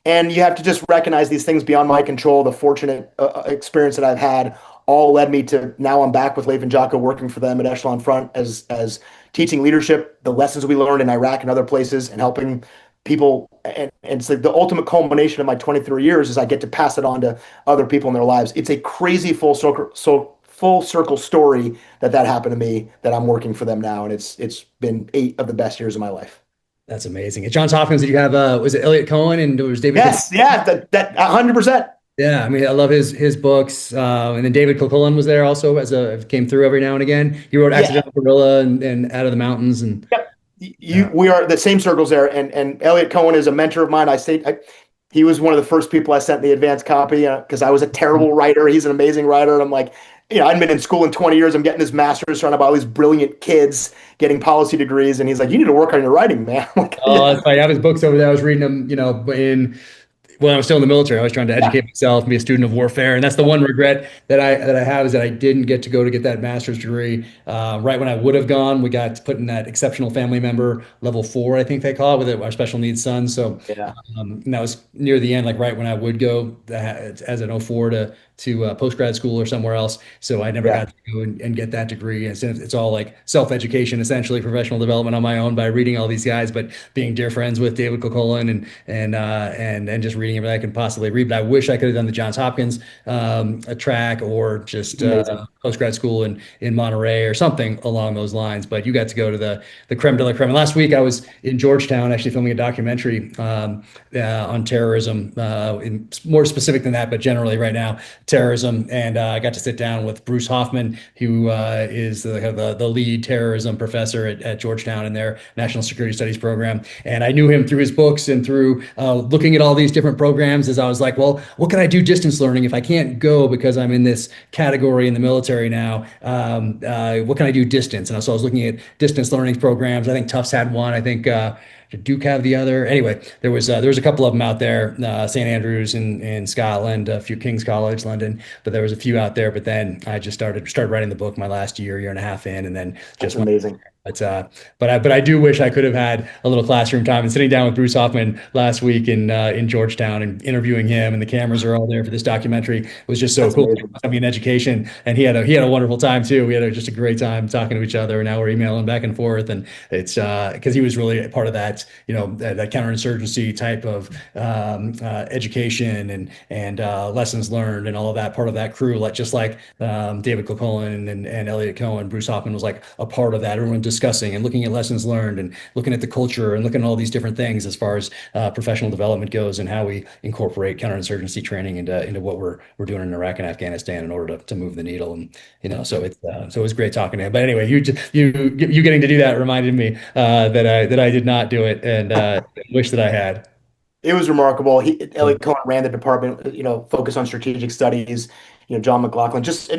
And you have to just recognize these things beyond my control. The fortunate experience that I've had all led me to now I'm back with Leif and Jocko working for them at Echelon Front as teaching leadership, the lessons we learned in Iraq and other places, and helping people. And it's like the ultimate culmination of my 23 years is I get to pass it on to other people in their lives. It's a crazy full circle story that happened to me, that I'm working for them now. And it's been 8 of the best years of my life. That's amazing. At Johns Hopkins, did you have, was it Elliot Cohen and was David? Yes. Yeah. That 100%. Yeah, I mean, I love his books, and then David Kilcullen was there also came through every now and again. He wrote Accidental Guerrilla and Out of the Mountains, and we are the same circles there. And Elliot Cohen is a mentor of mine. He was one of the first people I sent the advanced copy because I was a terrible writer. He's an amazing writer, and I'm like, I'd been in school in 20 years. I'm getting his master's, trying to all these brilliant kids getting policy degrees, and he's like, you need to work on your writing, man. Like, that's funny. I have his books over there. I was reading them, when I was still in the military. I was trying to educate myself and be a student of warfare. And that's the one regret that I have, is that I didn't get to get that master's degree right when I would have gone. We got put in that exceptional family member level 4, I think they call it, with our special needs son. So and that was near the end, like right when I would go as an 04 to post-grad school or somewhere else. So I never got to go and get that degree. And it's all like self-education, essentially professional development on my own by reading all these guys, but being dear friends with David Kilcullen and just reading everything I can possibly read. But I wish I could have done the Johns Hopkins a track, or just post-grad school in Monterey or something along those lines. But you got to go to the creme de la creme. And last week I was in Georgetown actually filming a documentary on terrorism, more specific than that, but generally right now, terrorism. And I got to sit down with Bruce Hoffman, who is the lead terrorism professor at Georgetown in their National Security Studies program. And I knew him through his books and through looking at all these different programs, as I was like, well, what can I do distance learning if I can't go because I'm in this category in the military now? What can I do distance? And so I was looking at distance learning programs. I think Tufts had one. I think did Duke have the other? Anyway, there was a couple of them out there, St. Andrews in Scotland, a few King's College, London, but there was a few out there. But then I just started writing the book my last year and a half in, and then just amazing. But I do wish I could have had a little classroom time, and sitting down with Bruce Hoffman last week in Georgetown and interviewing him, and the cameras are all there for this documentary was just so cool. I mean, education, and he had a wonderful time too. We had just a great time talking to each other, and now we're emailing back and forth, and it's because he was really a part of that, that counterinsurgency type of education and lessons learned and all of that, part of that crew, just like David Kilcullen and Elliot Cohen. Bruce Hoffman was like a part of that. Everyone discussing and looking at lessons learned and looking at the culture and looking at all these different things as far as professional development goes, and how we incorporate counterinsurgency training into what we're doing in Iraq and Afghanistan in order to move the needle. And so it was great talking to him. But anyway, you getting to do that reminded me that I did not do it, and wish that I had. It was remarkable. Elliot Cohen ran the department, focused on strategic studies. John McLaughlin just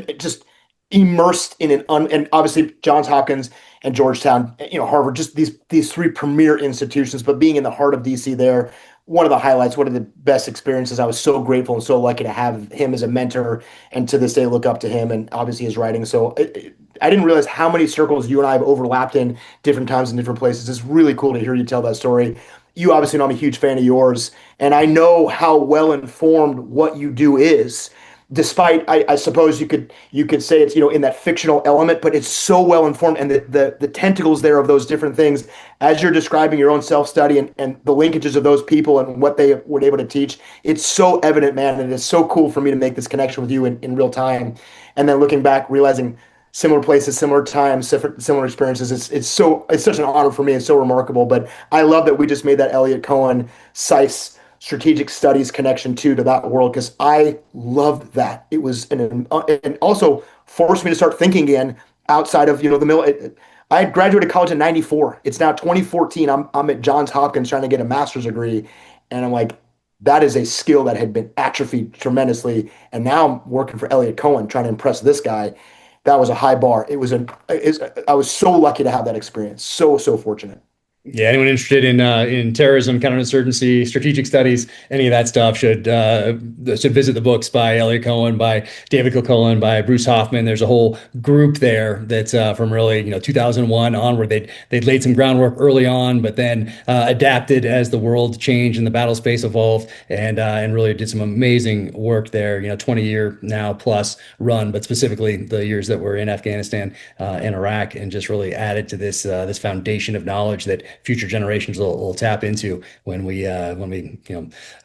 immersed in and obviously Johns Hopkins and Georgetown, Harvard, just these 3 premier institutions, but being in the heart of DC there one of the highlights, one of the best experiences. I was so grateful and so lucky to have him as a mentor, and to this day look up to him and obviously his writing. So I didn't realize how many circles you and I have overlapped in different times in different places. It's really cool to hear you tell that story. You obviously know I'm a huge fan of yours, and I know how well informed what you do is. Despite, I suppose you could say it's, in that fictional element, but it's so well informed, and the tentacles there of those different things as you're describing your own self-study and the linkages of those people and what they were able to teach. It's so evident, man, and it's so cool for me to make this connection with you in real time. And then looking back, realizing similar places, similar times, similar experiences. It's such an honor for me and so remarkable. But I love that we just made that Elliot Cohen, SICE, strategic studies connection to that world, because I loved that. It was and also forced me to start thinking again outside of the military. I had graduated college in '94. It's now 2014. I'm at Johns Hopkins trying to get a master's degree, and I'm like, that is a skill that had been atrophied tremendously. And now I'm working for Elliot Cohen trying to impress this guy. That was a high bar. I was so lucky to have that experience. So fortunate. Yeah, anyone interested in terrorism, counterinsurgency, strategic studies, any of that stuff should visit the books by Elliot Cohen, by David Kilcullen, by Bruce Hoffman. There's a whole group there that's from really 2001 onward. They'd laid some groundwork early on, but then adapted as the world changed and the battle space evolved, and really did some amazing work there. 20-year now plus run, but specifically the years that were in Afghanistan and Iraq, and just really added to this foundation of knowledge that future generations will tap into when we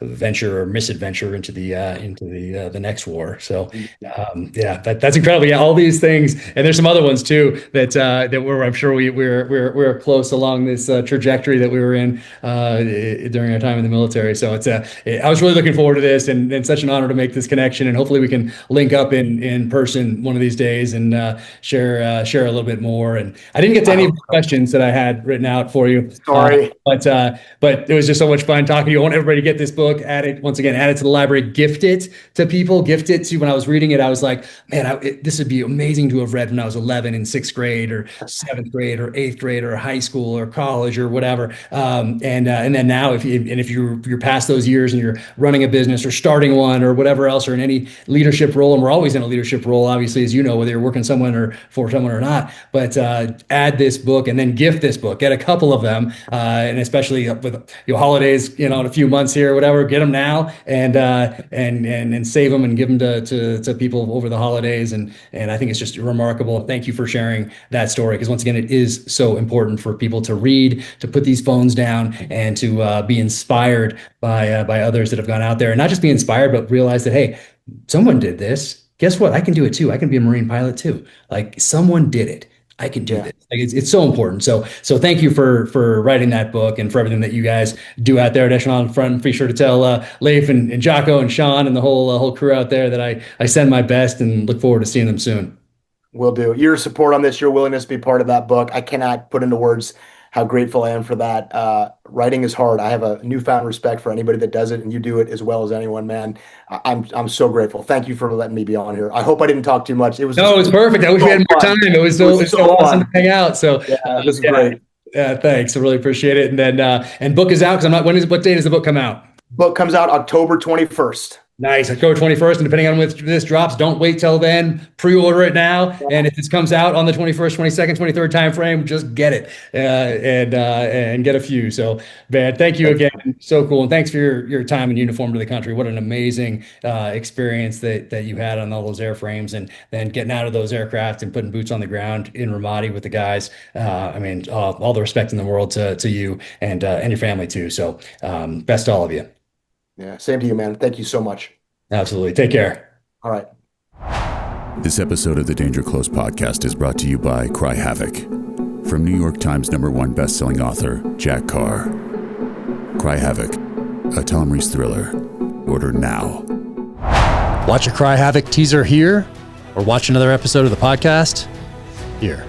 venture or misadventure into the next war. So that's incredible. Yeah, all these things, and there's some other ones too that I'm sure we're close along this trajectory that we were in during our time in the military. So I was really looking forward to this, and such an honor to make this connection, and hopefully we can link up in person one of these days and share a little bit more. And I didn't get to any of the questions that I had written out for you. Sorry. But it was just so much fun talking to you. I want everybody to get this book, add it to the library, gift it to people, gift it to. When I was reading it, I was like, man, this would be amazing to have read when I was 11 in 6th grade or 7th grade or 8th grade or high school or college or whatever. And then now, if you're past those years and you're running a business or starting one or whatever else, or in any leadership role, and we're always in a leadership role, obviously, as you know, whether you're working someone or for someone or not. But add this book and then gift this book. Get a couple of them, and especially with your holidays, in a few months here or whatever, get them now and save them and give them to people over the holidays. And I think it's just remarkable. Thank you for sharing that story, because once again, it is so important for people to read, to put these phones down, and to be inspired by others that have gone out there, and not just be inspired, but realize that, hey, someone did this. Guess what? I can do it too. I can be a Marine pilot too. Like, someone did it. I can do this. Like, it's so important. So thank you for writing that book and for everything that you guys do out there at Echelon Front. Be sure to tell Leif and Jocko and Sean and the whole crew out there that I send my best and look forward to seeing them soon. Will do. Your support on this, your willingness to be part of that book, I cannot put into words how grateful I am for that. Writing is hard. I have a newfound respect for anybody that does it, and you do it as well as anyone, man. I'm so grateful. Thank you for letting me be on here. I hope I didn't talk too much. It was perfect. I wish we had more time. It was so awesome to hang out. So this is great. Yeah, thanks. I really appreciate it. And then and book is out, because what day does the book come out? Book comes out October 21st. Nice. October 21st. And depending on when this drops, don't wait till then. Pre-order it now. And if this comes out on the 21st, 22nd, 23rd time frame, just get it and get a few. So, man, thank you again. So cool. And thanks for your time in uniform to the country. What an amazing experience that you had on all those airframes, and then getting out of those aircraft and putting boots on the ground in Ramadi with the guys. All the respect in the world to you and your family too. So best to all of you. Yeah, same to you, man. Thank you so much. Absolutely. Take care. All right. This episode of the Danger Close podcast is brought to you by Cry Havoc. From New York Times #1 bestselling author Jack Carr. Cry Havoc, a Tom Reese thriller. Order now. Watch a Cry Havoc teaser here, or watch another episode of the podcast here.